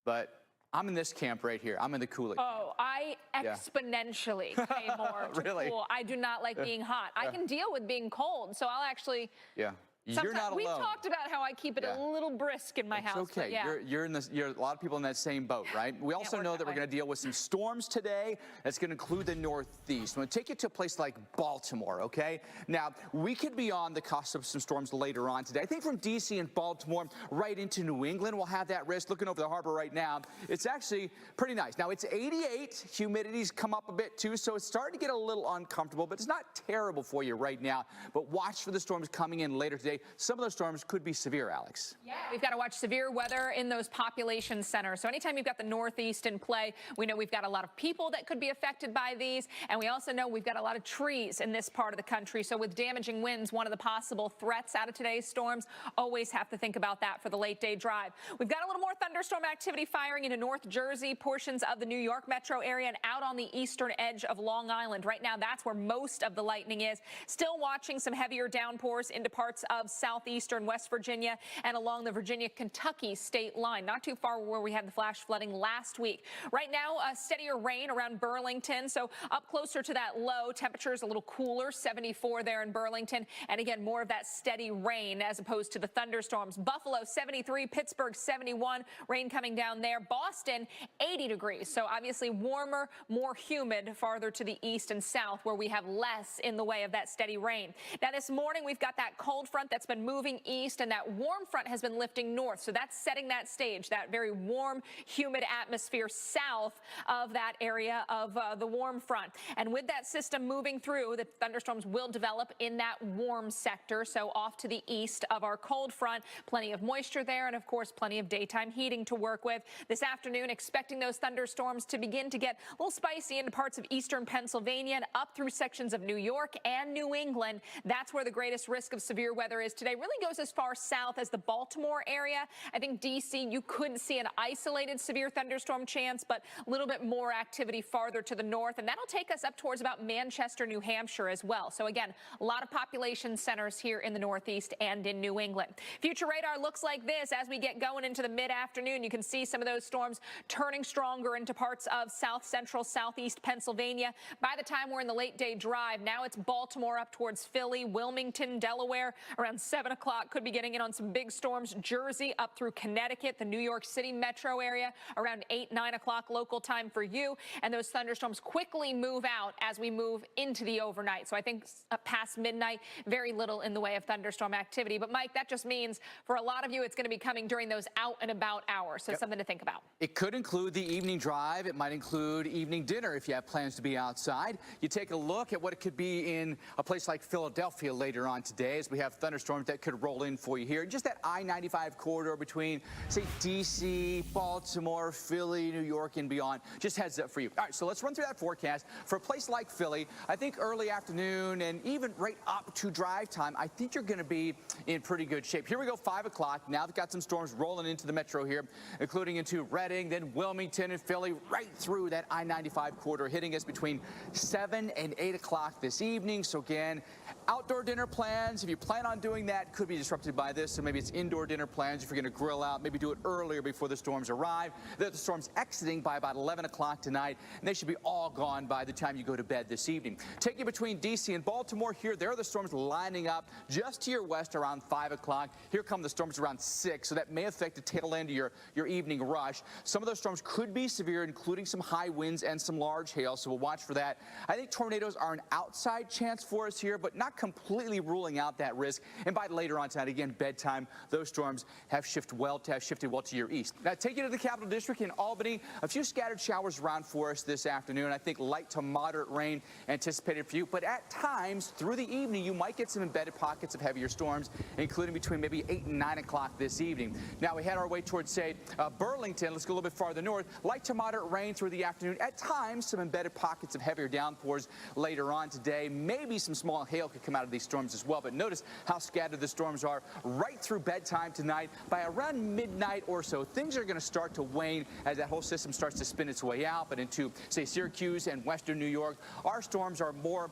But I'm in this camp right here. I'm in the cooling camp.
Oh, I exponentially pay more to cool. I do not like being hot. I can deal with being cold, so I'll actually...
Yeah. You're not alone.
We've talked about how I keep it a little brisk in my house.
Okay. You're a lot of people in that same boat, right? We also know that we're going to deal with some storms today. That's going to include the Northeast. I'm going to take you to a place like Baltimore, okay? Now, we could be on the cusp of some storms later on today. I think from D.C. and Baltimore right into New England, we'll have that risk. Looking over the harbor right now, it's actually pretty nice. Now, it's 88. Humidity's come up a bit, too, so it's starting to get a little uncomfortable, but it's not terrible for you right now. But watch for the storms coming in later today. Some of those storms could be severe, Alex.
Yeah, we've got to watch severe weather in those population centers. So anytime you've got the Northeast in play, we know we've got a lot of people that could be affected by these. And we also know we've got a lot of trees in this part of the country. So with damaging winds, one of the possible threats out of today's storms, always have to think about that for the late day drive. We've got a little more thunderstorm activity firing into North Jersey, portions of the New York metro area, and out on the eastern edge of Long Island. Right now, that's where most of the lightning is. Still watching some heavier downpours into parts of of southeastern West Virginia and along the Virginia-Kentucky state line, not too far where we had the flash flooding last week. Right now, steadier rain around Burlington, so up closer to that low. Temperatures a little cooler, 74 there in Burlington, and again, more of that steady rain as opposed to the thunderstorms. Buffalo, 73, Pittsburgh, 71, rain coming down there. Boston, 80 degrees, so obviously warmer, more humid farther to the east and south where we have less in the way of that steady rain. Now this morning we've got that cold front that's been moving east and that warm front has been lifting north, so that's setting that stage, that very warm, humid atmosphere south of that area of the warm front. And with that system moving through, the thunderstorms will develop in that warm sector, so off to the east of our cold front. Plenty of moisture there and of course plenty of daytime heating to work with. This afternoon, expecting those thunderstorms to begin to get a little spicy into parts of eastern Pennsylvania and up through sections of New York and New England. That's where the greatest risk of severe weather is today. Really goes as far south as the Baltimore area. I think D.C., you could see an isolated severe thunderstorm chance, but a little bit more activity farther to the north, and that'll take us up towards about Manchester, New Hampshire as well. So again, a lot of population centers here in the Northeast and in New England. Future radar looks like this as we get going into the mid-afternoon. You can see some of those storms turning stronger into parts of south central, southeast Pennsylvania. By the time we're in the late day drive, now it's Baltimore up towards Philly, Wilmington, Delaware. Around 7 o'clock, could be getting in on some big storms. Jersey up through Connecticut, the New York City metro area, around 8, 9 o'clock local time for you. And those thunderstorms quickly move out as we move into the overnight. So I think past midnight, very little in the way of thunderstorm activity. But Mike, that just means for a lot of you, it's going to be coming during those out and about hours. So something to think about.
It could include the evening drive. It might include evening dinner if you have plans to be outside. You take a look at what it could be in a place like Philadelphia later on today as we have thunderstorms that could roll in for you here. Just that I-95 corridor between, say, D.C., Baltimore, Philly, New York, and beyond. Just heads up for you. All right, so let's run through that forecast. For a place like Philly, I think early afternoon and even right up to drive time, I think you're going to be in pretty good shape. Here we go, 5 o'clock. Now they've got some storms rolling into the metro here, including into Reading, then Wilmington and Philly, right through that I-95 corridor, hitting us between 7 and 8 o'clock this evening. So again, outdoor dinner plans, if you plan on doing that, could be disrupted by this. So maybe it's indoor dinner plans if you're going to grill out, maybe do it earlier before the storms arrive. The storm's exiting by about 11 o'clock tonight, and they should be all gone by the time you go to bed this evening. Take you between D.C. and Baltimore here. There are the storms lining up just to your west around 5 o'clock. Here come the storms around 6, so that may affect the tail end of your evening rush. Some of those storms could be severe, including some high winds and some large hail, so we'll watch for that. I think tornadoes are an outside chance for us here, but not completely ruling out that risk. And by later on tonight, again, bedtime, those storms have shifted well to your east. Now, take you to the Capital District in Albany. A few scattered showers around for us this afternoon. I think light to moderate rain anticipated for you, but at times through the evening, you might get some embedded pockets of heavier storms, including between maybe 8 and 9 o'clock this evening. Now, we head our way towards, say, Burlington. Let's go a little bit farther north. Light to moderate rain through the afternoon. At times, some embedded pockets of heavier downpours later on today. Maybe some small hail could come out of these storms as well, but notice how scattered the storms are right through bedtime tonight. By around midnight or so, things are going to start to wane as that whole system starts to spin its way out. But into, say, Syracuse and western New York, our storms are more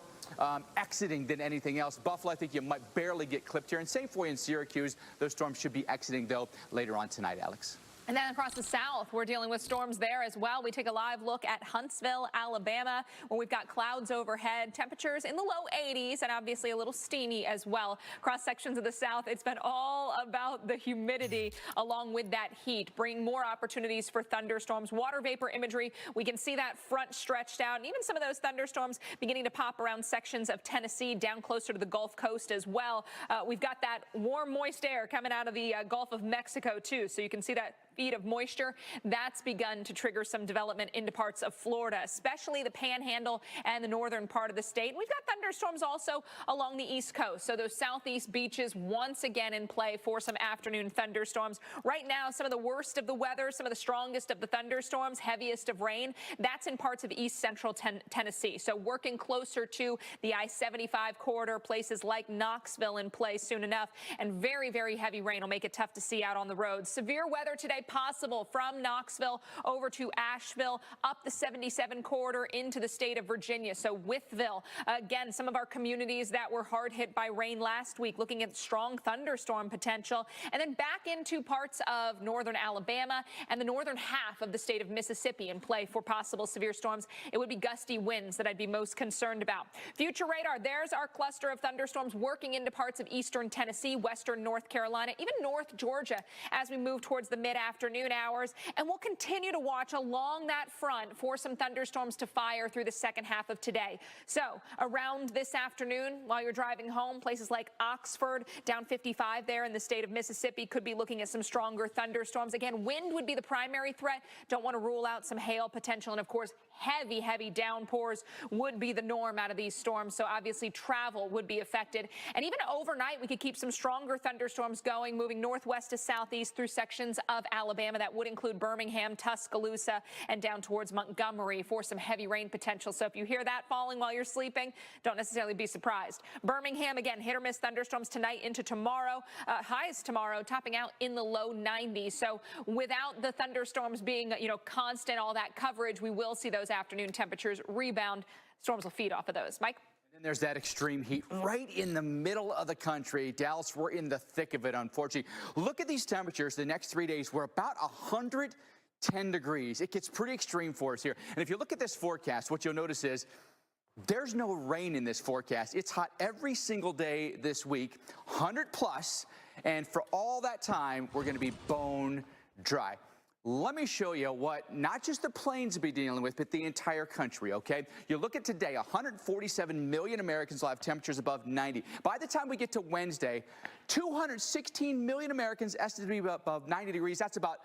exiting than anything else. Buffalo, I think you might barely get clipped here. And same for you in Syracuse. Those storms should be exiting, though, later on tonight, Alex.
And then across the south, we're dealing with storms there as well. We take a live look at Huntsville, Alabama, where we've got clouds overhead, temperatures in the low 80s, and obviously a little steamy as well. Across sections of the south, it's been all about the humidity along with that heat, bringing more opportunities for thunderstorms. Water vapor imagery, we can see that front stretched out, and even some of those thunderstorms beginning to pop around sections of Tennessee, down closer to the Gulf Coast as well. We've got that warm, moist air coming out of the Gulf of Mexico, too, so you can see that feet of moisture. That's begun to trigger some development into parts of Florida, especially the Panhandle and the northern part of the state. We've got thunderstorms also along the East Coast. So those southeast beaches once again in play for some afternoon thunderstorms. Right now, some of the worst of the weather, some of the strongest of the thunderstorms, heaviest of rain, that's in parts of east central Tennessee. So working closer to the I-75 corridor, places like Knoxville in play soon enough. And very, very heavy rain will make it tough to see out on the roads. Severe weather today, possible from Knoxville over to Asheville, up the 77 corridor into the state of Virginia. So Wytheville, again, some of our communities that were hard hit by rain last week, looking at strong thunderstorm potential, and then back into parts of northern Alabama and the northern half of the state of Mississippi in play for possible severe storms. It would be gusty winds that I'd be most concerned about. Future radar, there's our cluster of thunderstorms working into parts of eastern Tennessee, western North Carolina, even North Georgia as we move towards the mid-afternoon hours. And we'll continue to watch along that front for some thunderstorms to fire through the second half of today. So around this afternoon, while you're driving home, places like Oxford, down 55 there in the state of Mississippi, could be looking at some stronger thunderstorms. Again, wind would be the primary threat. Don't want to rule out some hail potential. And of course, heavy downpours would be the norm out of these storms. So obviously travel would be affected. And even overnight, we could keep some stronger thunderstorms going, moving northwest to southeast through sections of Alabama. That would include Birmingham, Tuscaloosa, and down towards Montgomery for some heavy rain potential. So if you hear that falling while you're sleeping, don't necessarily be surprised. Birmingham, again, hit or miss thunderstorms tonight into tomorrow. Highs tomorrow topping out in the low 90s. So without the thunderstorms being, constant, all that coverage, we will see those afternoon temperatures rebound. Storms will feed off of those. Mike?
And there's that extreme heat right in the middle of the country. Dallas, we're in the thick of it, unfortunately. Look at these temperatures the next 3 days. We're about 110 degrees. It gets pretty extreme for us here. And if you look at this forecast, what you'll notice is there's no rain in this forecast. It's hot every single day this week, 100 plus. And for all that time, we're going to be bone dry. Let me show you what not just the plains will be dealing with, but the entire country, okay? You look at today, 147 million Americans will have temperatures above 90. By the time we get to Wednesday, 216 million Americans estimated to be above 90 degrees. That's about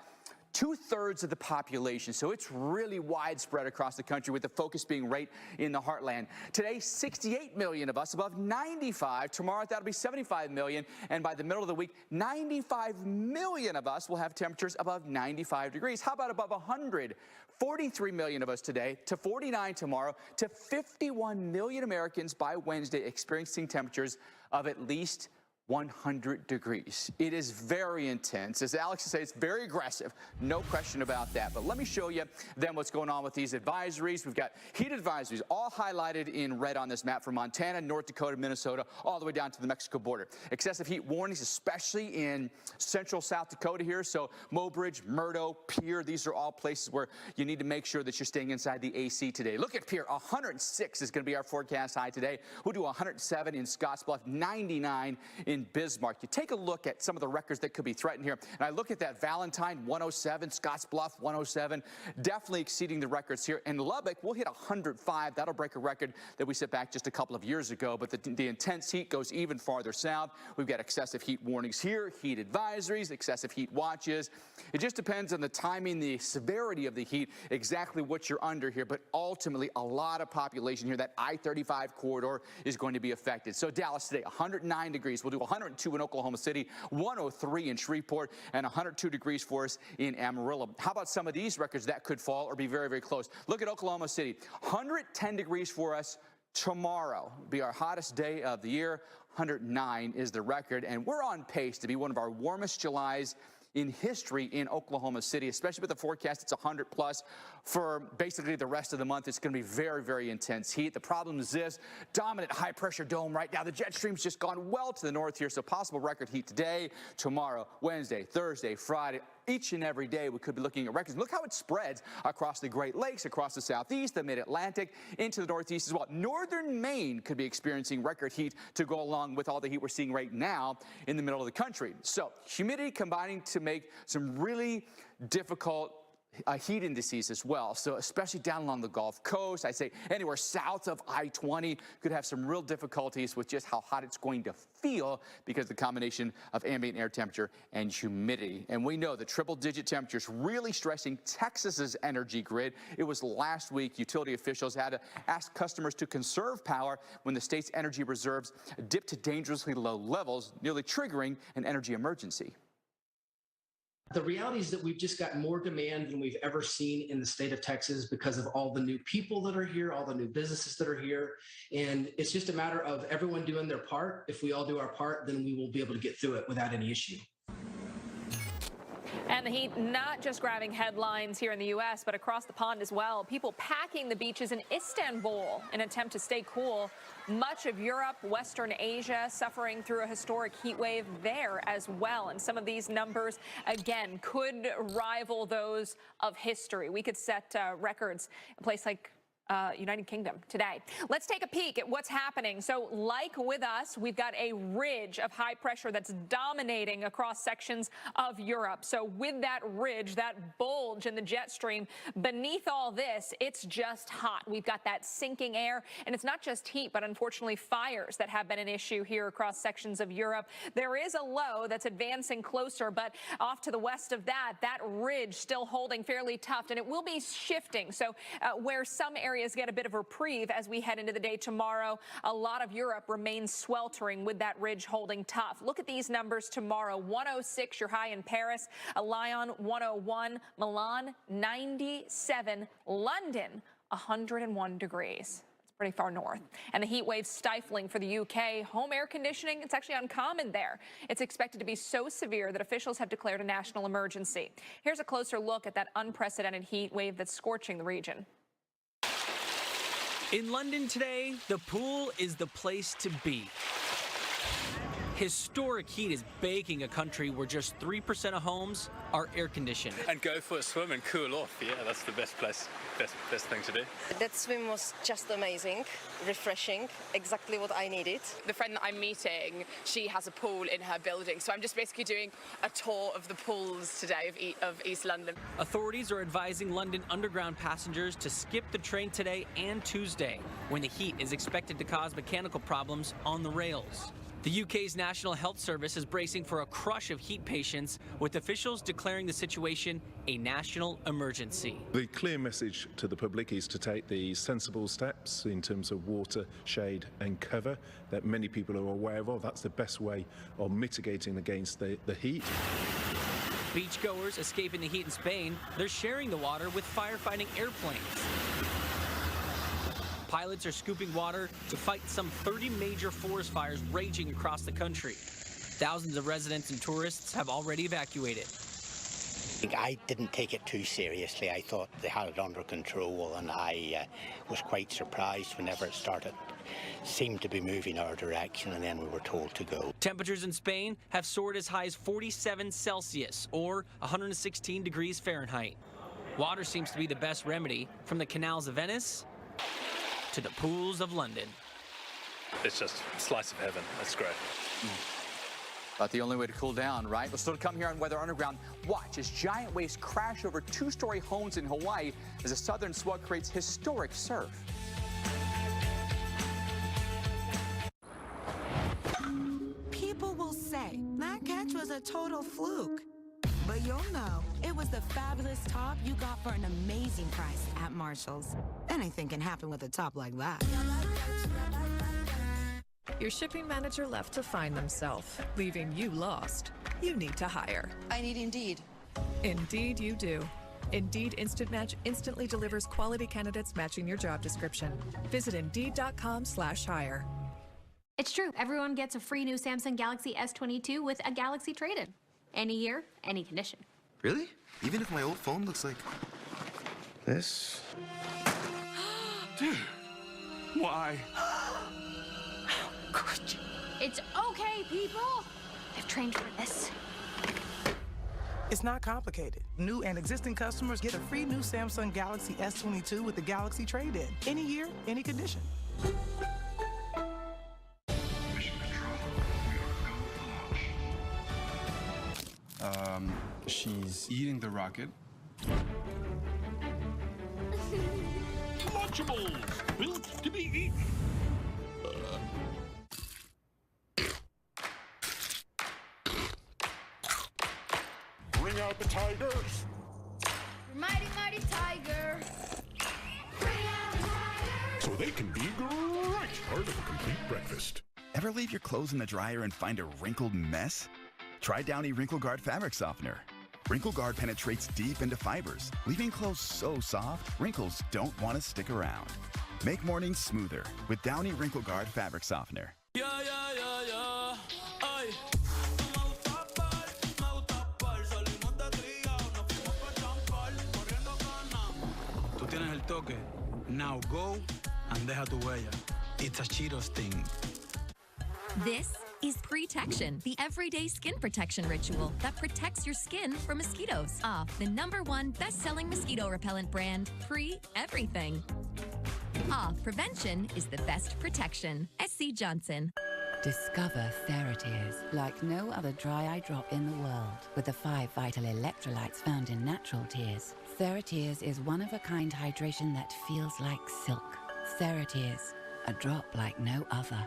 2/3 of the population. So it's really widespread across the country, with the focus being right in the heartland. Today, 68 million of us above 95. Tomorrow, that'll be 75 million. And by the middle of the week, 95 million of us will have temperatures above 95 degrees. How about above 100? 43 million of us today, to 49 tomorrow, to 51 million Americans by Wednesday experiencing temperatures of at least 100 degrees. It is very intense. As Alex says, it's very aggressive. No question about that. But let me show you then what's going on with these advisories. We've got heat advisories all highlighted in red on this map from Montana, North Dakota, Minnesota, all the way down to the Mexico border. Excessive heat warnings, especially in central South Dakota here. So Mobridge, Murdo, Pierre, these are all places where you need to make sure that you're staying inside the AC today. Look at Pierre, 106 is going to be our forecast high today. We'll do 107 in Scottsbluff, 99 in Bismarck. You take a look at some of the records that could be threatened here, and I look at that Valentine 107, Scottsbluff 107, definitely exceeding the records here. And Lubbock, we'll hit 105. That'll break a record that we set back just a couple of years ago, but the intense heat goes even farther south. We've got excessive heat warnings here, heat advisories, excessive heat watches. It just depends on the timing, the severity of the heat, exactly what you're under here, but ultimately a lot of population here. That I-35 corridor is going to be affected. So Dallas today, 109 degrees. We'll do 102 in Oklahoma City, 103 in Shreveport, and 102 degrees for us in Amarillo. How about some of these records that could fall or be very close? Look at Oklahoma City, 110 degrees for us tomorrow. It'll be our hottest day of the year. 109 is the record, and we're on pace to be one of our warmest Julys in history in Oklahoma City, especially with the forecast. It's 100 plus for basically the rest of the month. It's going to be very intense heat. The problem is this: dominant high pressure dome right now. The jet stream's just gone well to the north here, so possible record heat today, tomorrow, Wednesday, Thursday, Friday. Each and every day we could be looking at records. Look how it spreads across the Great Lakes, across the southeast, the mid-Atlantic, into the northeast as well. Northern Maine could be experiencing record heat to go along with all the heat we're seeing right now in the middle of the country. So humidity combining to make some really difficult heat indices as well. So especially down along the Gulf Coast, I'd say anywhere south of I-20 could have some real difficulties with just how hot it's going to feel because of the combination of ambient air temperature and humidity. And we know the triple-digit temperatures really stressing Texas's energy grid. It was last week utility officials had to ask customers to conserve power when the state's energy reserves dipped to dangerously low levels, nearly triggering an energy emergency.
The reality is that we've just got more demand than we've ever seen in the state of Texas because of all the new people that are here, all the new businesses that are here. And it's just a matter of everyone doing their part. If we all do our part, then we will be able to get through it without any issue.
And And the heat not just grabbing headlines here in the U.S., but across the pond as well. People packing the beaches in Istanbul in an attempt to stay cool. Much of Europe, Western Asia suffering through a historic heat wave there as well. And some of these numbers, again, could rival those of history. We could set records in a place like United Kingdom today. Let's take a peek at what's happening. So like with us, we've got a ridge of high pressure that's dominating across sections of Europe. So with that ridge, that bulge in the jet stream, beneath all this, it's just hot. We've got that sinking air, and it's not just heat, but unfortunately fires that have been an issue here across sections of Europe. There is a low that's advancing closer, but off to the west of that, that ridge still holding fairly tough, and it will be shifting. So where some areas get a bit of reprieve as we head into the day tomorrow, a lot of Europe remains sweltering with that ridge holding tough. Look at these numbers tomorrow. 106 your high in Paris, Lyon 101, Milan 97, London 101 degrees. It's pretty far north. And the heat wave stifling for the UK. Home air conditioning, it's actually uncommon there. It's expected to be so severe that officials have declared a national emergency. Here's a closer look at that unprecedented heat wave that's scorching the region.
In London today, the pool is the place to be. Historic heat is baking a country where just 3% of homes are air-conditioned.
And go for a swim and cool off. Yeah, that's the best place, best thing to do.
That swim was just amazing, refreshing, exactly what I needed.
The friend that I'm meeting, she has a pool in her building, so I'm just basically doing a tour of the pools today of East London.
Authorities are advising London Underground passengers to skip the train today and Tuesday, when the heat is expected to cause mechanical problems on the rails. The UK's National Health Service is bracing for a crush of heat patients, with officials declaring the situation a national emergency.
The clear message to the public is to take the sensible steps in terms of water, shade and cover that many people are aware of. That's the best way of mitigating against the heat.
Beachgoers escaping the heat in Spain, they're sharing the water with firefighting airplanes. Pilots are scooping water to fight some 30 major forest fires raging across the country. Thousands of residents and tourists have already evacuated.
I didn't take it too seriously. I thought they had it under control, and I was quite surprised whenever it seemed to be moving our direction, and then we were told to go.
Temperatures in Spain have soared as high as 47 Celsius, or 116 degrees Fahrenheit. Water seems to be the best remedy, from the canals of Venice to the pools of London.
It's just a slice of heaven. That's great.
But the only way to cool down, right? We'll still come here on Weather Underground. Watch as giant waves crash over two-story homes in Hawaii as a southern swell creates historic surf.
People will say that catch was a total fluke. But you'll know it was the fabulous top you got for an amazing price at Marshall's. Anything can happen with a top like that.
Your shipping manager left to find themselves, leaving you lost. You need to hire.
I need Indeed.
Indeed you do. Indeed Instant Match instantly delivers quality candidates matching your job description. Visit Indeed.com/hire.
It's true. Everyone gets a free new Samsung Galaxy S22 with a Galaxy trade-in. Any year, any condition.
Really? Even if my old phone looks like this?
Dude, why?
It's okay, people. I've trained for this.
It's not complicated. New and existing customers get a free new Samsung Galaxy S22 with the Galaxy trade-in. Any year, any condition.
She's eating the rocket.
Lunchables, built to be eaten. Bring out the tigers.
Mighty, mighty tiger. Bring out the tigers.
So they can be a great part of a complete breakfast.
Ever leave your clothes in the dryer and find a wrinkled mess? Try Downy Wrinkle Guard Fabric Softener. Wrinkle Guard penetrates deep into fibers, leaving clothes so soft, wrinkles don't want to stick around. Make mornings smoother with Downy Wrinkle Guard Fabric Softener.
tienes el toque. Now go and deja tu huella. It's a Cheetos thing.
This is Protection, the everyday skin protection ritual that protects your skin from mosquitoes. The #1 best-selling mosquito repellent brand, Everything. Prevention is the best protection. SC Johnson.
Discover TheraTears, like no other dry eye drop in the world, with the 5 vital electrolytes found in natural tears. TheraTears is one-of-a-kind hydration that feels like silk. TheraTears, a drop like no other.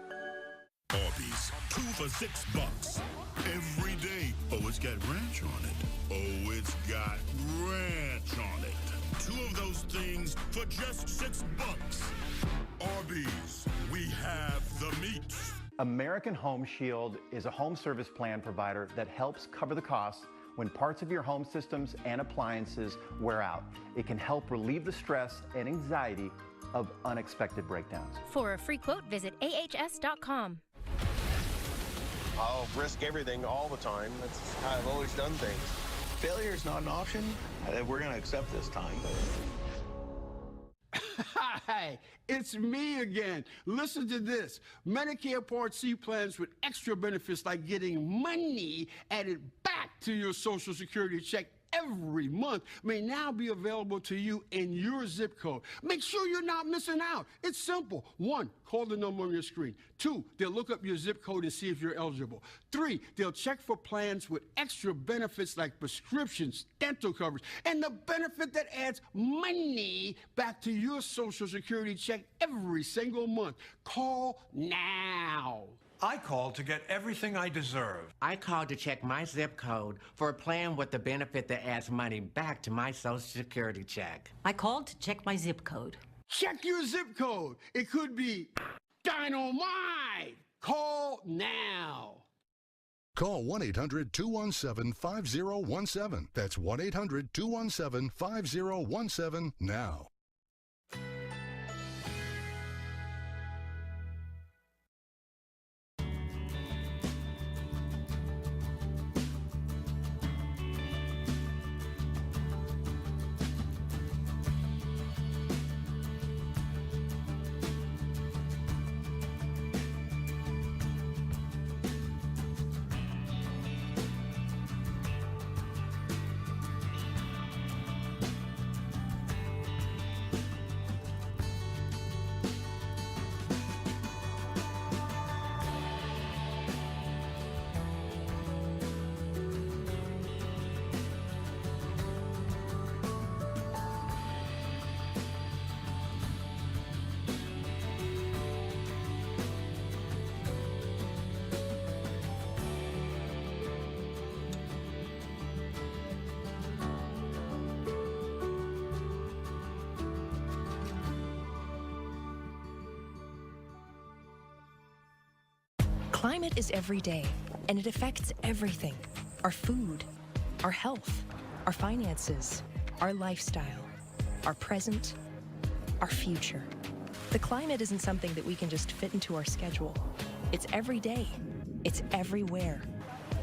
Arby's, 2 for $6. Every day. Oh, it's got ranch on it. Oh, it's got ranch on it. 2 of those things for just $6. Arby's, we have the meat.
American Home Shield is a home service plan provider that helps cover the costs when parts of your home systems and appliances wear out. It can help relieve the stress and anxiety of unexpected breakdowns.
For a free quote, visit ahs.com.
I'll risk everything all the time. That's how I've always done things. Failure is not an option. We're going to accept this time.
Hi, it's me again. Listen to this. Medicare Part C plans with extra benefits like getting money added back to your Social Security check every month may now be available to you in your zip code. Make sure you're not missing out. It's simple. 1, call the number on your screen. 2, they'll look up your zip code and see if you're eligible. 3, they'll check for plans with extra benefits like prescriptions, dental coverage, and the benefit that adds money back to your Social Security check every single month. Call now.
I called to get everything I deserve.
I called to check my zip code for a plan with the benefit that adds money back to my Social Security check.
I called to check my zip code.
Check your zip code. It could be dynamite. Call now.
Call 1-800-217-5017. That's 1-800-217-5017 now.
Climate is every day, and it affects everything. Our food, our health, our finances, our lifestyle, our present, our future. The climate isn't something that we can just fit into our schedule. It's every day. It's everywhere.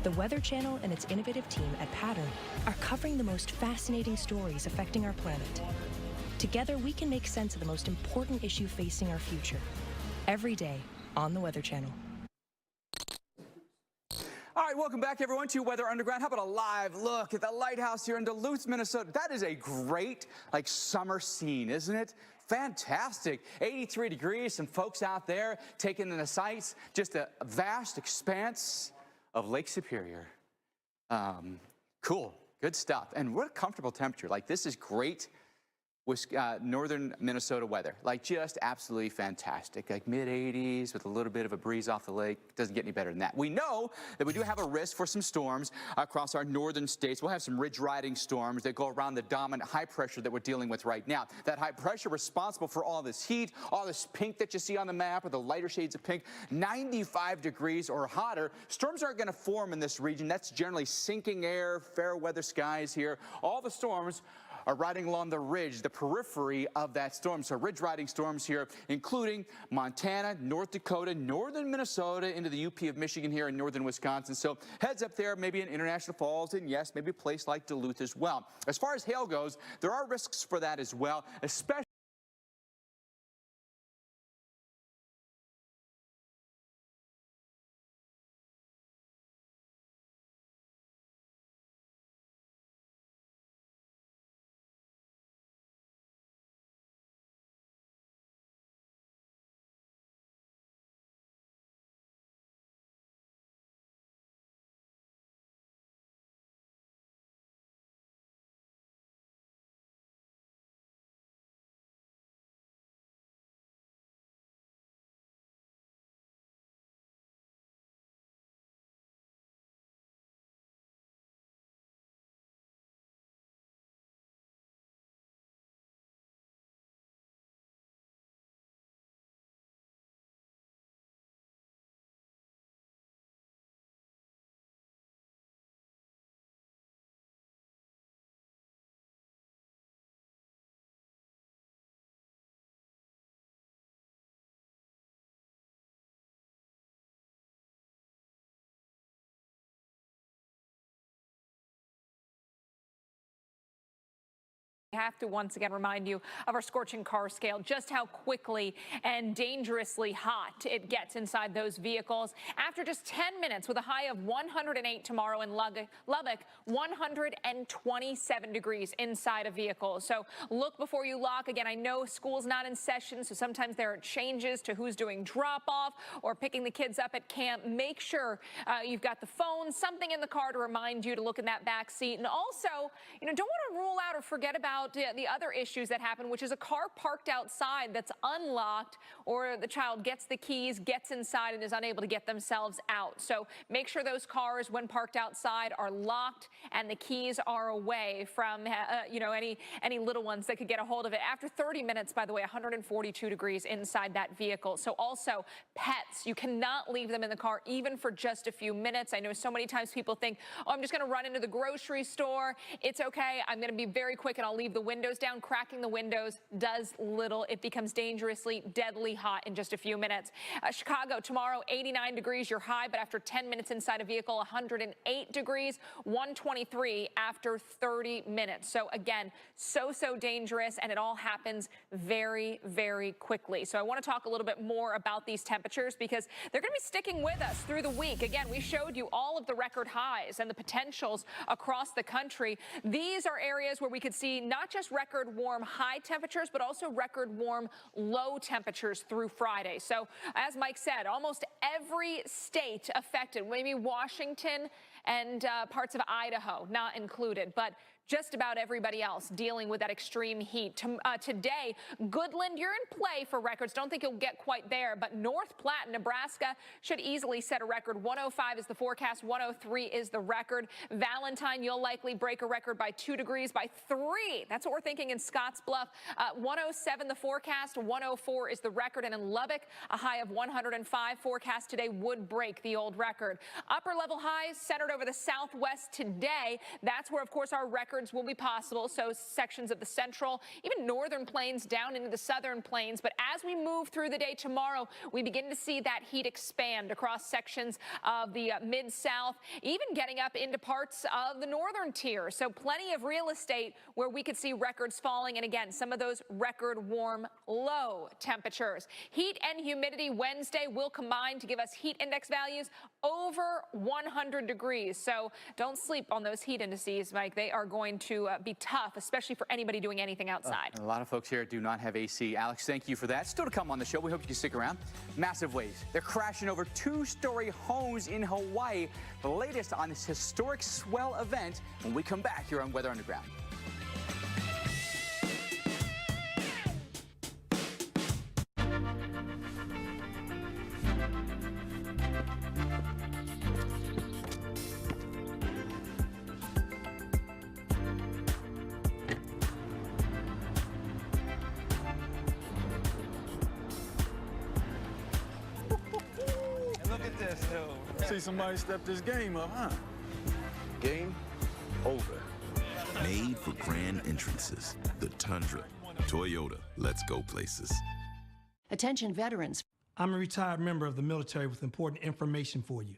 The Weather Channel and its innovative team at Pattern are covering the most fascinating stories affecting our planet. Together, we can make sense of the most important issue facing our future. Every day on the Weather Channel.
All right, welcome back, everyone, to Weather Underground. How about a live look at the lighthouse here in Duluth, Minnesota? That is a great, summer scene, isn't it? Fantastic. 83 degrees, some folks out there taking in the sights. Just a vast expanse of Lake Superior. Cool, good stuff. And what a comfortable temperature. This is great northern Minnesota weather. Just absolutely fantastic. Mid-80s with a little bit of a breeze off the lake. Doesn't get any better than that. We know that we do have a risk for some storms across our northern states. We'll have some ridge riding storms that go around the dominant high pressure that we're dealing with right now. That high pressure responsible for all this heat, all this pink that you see on the map, or the lighter shades of pink, 95 degrees or hotter. Storms aren't going to form in this region. That's generally sinking air, fair weather skies here. All the storms are riding along the ridge, the periphery of that storm. So ridge riding storms here, including Montana, North Dakota, northern Minnesota, into the UP of Michigan here in northern Wisconsin. So heads up there, maybe in International Falls, and yes, maybe a place like Duluth as well. As far as hail goes, there are risks for that as well, especially
I have to once again remind you of our scorching car scale, just how quickly and dangerously hot it gets inside those vehicles. After just 10 minutes, with a high of 108 tomorrow in Lubbock, 127 degrees inside a vehicle. So look before you lock. Again, I know school's not in session, so sometimes there are changes to who's doing drop-off or picking the kids up at camp. Make sure you've got the phone, something in the car to remind you to look in that back seat. And also, don't want to rule out or forget about the other issues that happen, which is a car parked outside that's unlocked, or the child gets the keys, gets inside, and is unable to get themselves out. So make sure those cars, when parked outside, are locked and the keys are away from any little ones that could get a hold of it. After 30 minutes, by the way, 142 degrees inside that vehicle. So also pets, you cannot leave them in the car even for just a few minutes. I know so many times people think, oh, I'm just going to run into the grocery store. It's okay. I'm going to be very quick and I'll leave the windows down. Cracking the windows does little. It becomes dangerously, deadly hot in just a few minutes. Chicago tomorrow, 89 degrees, your high, but after 10 minutes inside a vehicle, 108 degrees, 123 after 30 minutes. So again, so dangerous, and it all happens very, very quickly. So I want to talk a little bit more about these temperatures because they're going to be sticking with us through the week. Again, we showed you all of the record highs and the potentials across the country. These are areas where we could see not just record warm high temperatures, but also record warm low temperatures through Friday. So as Mike said, almost every state affected, maybe Washington and parts of Idaho not included, but just about everybody else dealing with that extreme heat. Today, Goodland, you're in play for records. Don't think you'll get quite there, but North Platte, Nebraska should easily set a record. 105 is the forecast, 103 is the record. Valentine, you'll likely break a record by 2 degrees, by 3. That's what we're thinking in Scottsbluff. 107 the forecast, 104 is the record, and in Lubbock, a high of 105 forecast today would break the old record. Upper level highs centered over the southwest today. That's where, of course, our record will be possible. So sections of the central, even northern plains down into the southern plains. But as we move through the day tomorrow, we begin to see that heat expand across sections of the mid-south, even getting up into parts of the northern tier. So plenty of real estate where we could see records falling. And again, some of those record warm low temperatures. Heat and humidity Wednesday will combine to give us heat index values over 100 degrees. So don't sleep on those heat indices, Mike. They are going to be tough, especially for anybody doing anything outside.
A lot of folks here do not have AC. Alex, thank you for that. Still to come on the show. We hope you can stick around. Massive waves. They're crashing over 2-story homes in Hawaii. The latest on this historic swell event when we come back here on Weather Underground.
See somebody step this game up, huh?
Game over. Made for grand entrances. The Tundra. Toyota. Let's go places.
Attention veterans.
I'm a retired member of the military with important information for you.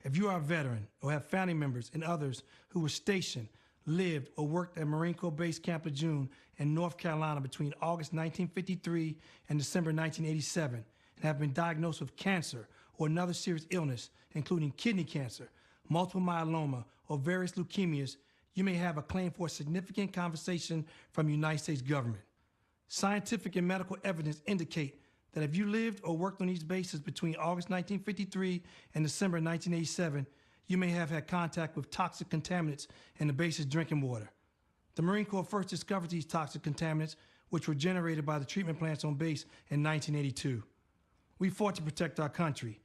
If you are a veteran or have family members and others who were stationed, lived, or worked at Marine Corps Base Camp Lejeune in North Carolina between August 1953 and December 1987 and have been diagnosed with cancer or another serious illness, including kidney cancer, multiple myeloma, or various leukemias, you may have a claim for a significant compensation from the United States government. Scientific and medical evidence indicate that if you lived or worked on these bases between August 1953 and December 1987, you may have had contact with toxic contaminants in the base's drinking water. The Marine Corps first discovered these toxic contaminants, which were generated by the treatment plants on base in 1982. We fought to protect our country.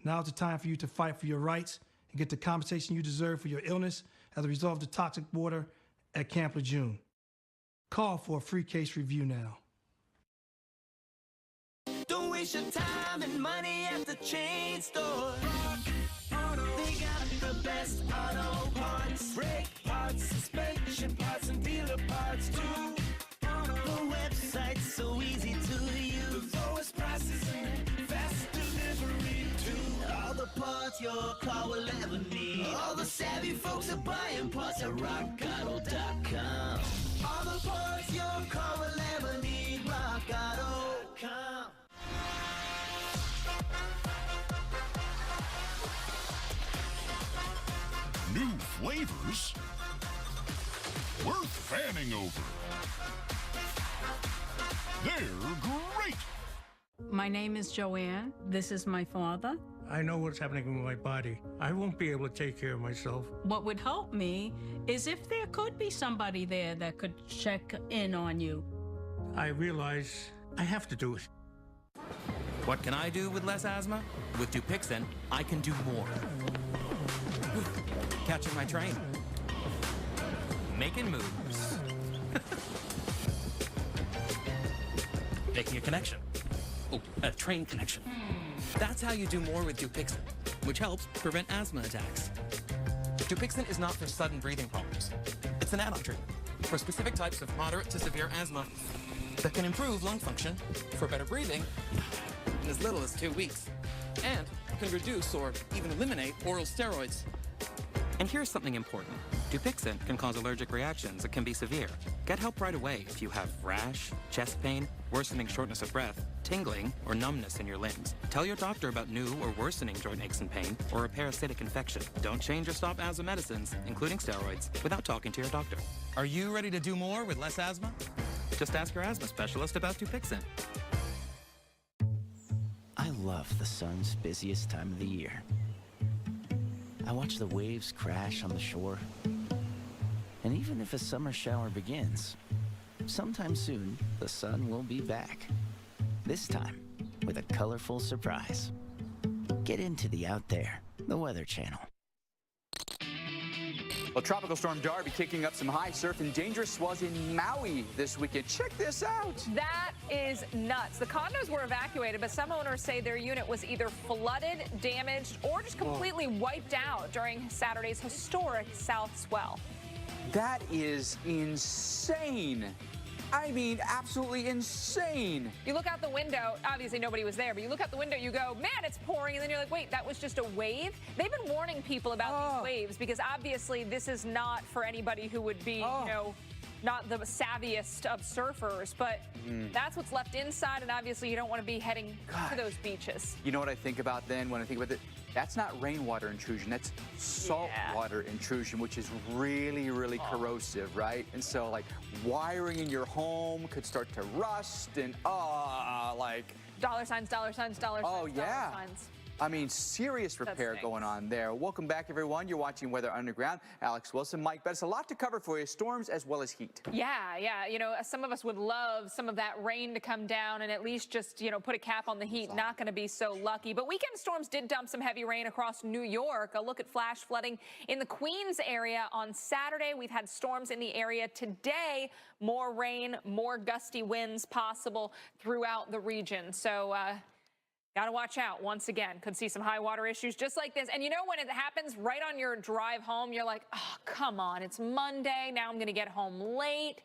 Now is the time for you to fight for your rights and get the compensation you deserve for your illness as a result of the toxic water at Camp Lejeune. Call for a free case review now.
Don't waste your time and money at the chain store. They got the best auto parts, brake parts, suspension parts, and dealer parts too. The website's so easy to use. The lowest prices and fast delivery too. All the parts your car will ever need. All the savvy folks are buying parts at rockauto.com. All the parts your car will ever need. rockauto.com.
New flavors worth fanning over. They're great.
My name is Joanne. This is my father.
I know what's happening with my body. I won't be able to take care of myself.
What would help me is if there could be somebody there that could check in on you.
I realize I have to do it.
What can I do with less asthma? With Dupixent, I can do more. Catching my train. Making moves. Making a connection. Oh, a train connection. That's how you do more with Dupixent, which helps prevent asthma attacks. Dupixent is not for sudden breathing problems. It's an add-on treatment for specific types of moderate to severe asthma that can improve lung function for better breathing in as little as 2 weeks, and can reduce or even eliminate oral steroids. And here's something important. Dupixent can cause allergic reactions that can be severe. Get help right away if you have rash, chest pain, worsening shortness of breath, tingling, or numbness in your limbs. Tell your doctor about new or worsening joint aches and pain or a parasitic infection. Don't change or stop asthma medicines, including steroids, without talking to your doctor. Are you ready to do more with less asthma? Just ask your asthma specialist about Dupixent.
I love the sun's busiest time of the year. I watch the waves crash on the shore. And even if a summer shower begins, sometime soon, the sun will be back. This time, with a colorful surprise. Get into the Out There, the Weather Channel.
Well, Tropical Storm Darby kicking up some high surf and dangerous swells in Maui this weekend. Check this out.
That is nuts. The condos were evacuated, but some owners say their unit was either flooded, damaged, or just completely wiped out during Saturday's historic south swell.
That is insane. I mean, absolutely insane.
You look out the window, obviously nobody was there, but you look out the window, you go, man, it's pouring, and then you're like, wait, that was just a wave? They've been warning people about these waves because obviously this is not for anybody who would be, you know, not the savviest of surfers, but that's what's left inside, and obviously you don't want to be heading to those beaches.
You know what I think about then when I think about it? That's not rainwater intrusion, that's saltwater intrusion, which is really, really corrosive, right? And so, like, wiring in your home could start to rust and, like...
Dollar signs, dollar signs, dollar signs, dollar signs.
I mean, serious repair going on there. Welcome back, everyone. You're watching Weather Underground. Alex Wilson, Mike Bettis, a lot to cover for you, storms as well as heat.
Yeah. You know, some of us would love some of that rain to come down and at least just, you know, put a cap on the heat. Not going to be so lucky. But weekend storms did dump some heavy rain across New York. A look at flash flooding in the Queens area on Saturday. We've had storms in the area today. More rain, more gusty winds possible throughout the region. So, Got to watch out. Once again, could see some high water issues just like this. And you know, when it happens right on your drive home, you're like, oh, come on, it's Monday. Now I'm going to get home late.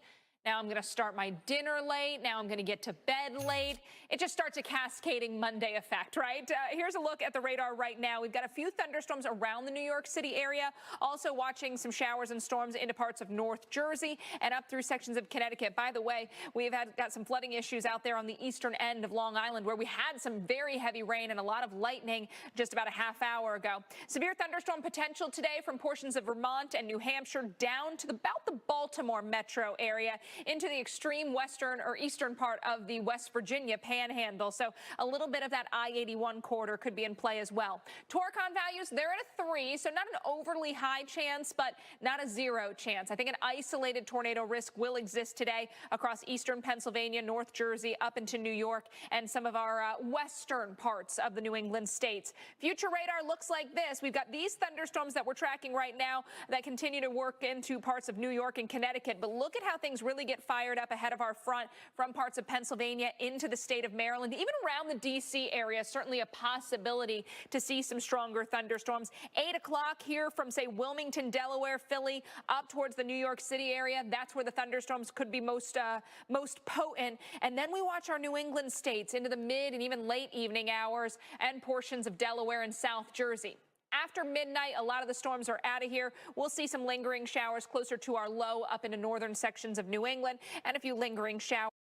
Now I'm going to start my dinner late. Now I'm going to get to bed late. It just starts a cascading Monday effect, right? Here's a look at the radar right now. We've got a few thunderstorms around the New York City area. Also watching some showers and storms into parts of North Jersey and up through sections of Connecticut. By the way, we've got some flooding issues out there on the eastern end of Long Island, where we had some very heavy rain and a lot of lightning just about a half hour ago. Severe thunderstorm potential today from portions of Vermont and New Hampshire down to about the Baltimore metro area, into the extreme western or eastern part of the West Virginia panhandle. So a little bit of that I-81 corridor could be in play as well. Torcon values, they're at a 3, so not an overly high chance, but not a 0 chance. I think an isolated tornado risk will exist today across eastern Pennsylvania, North Jersey, up into New York, and some of our western parts of the New England states. Future radar looks like this. We've got these thunderstorms that we're tracking right now that continue to work into parts of New York and Connecticut, but look at how things really get fired up ahead of our front from parts of Pennsylvania into the state of Maryland, even around the D.C. area. Certainly a possibility to see some stronger thunderstorms. 8 o'clock here from, say, Wilmington, Delaware, Philly, up towards the New York City area. That's where the thunderstorms could be most potent. And then we watch our New England states into the mid and even late evening hours and portions of Delaware and South Jersey. After midnight, a lot of the storms are out of here. We'll see some lingering showers closer to our low up into northern sections of New England and a few lingering showers.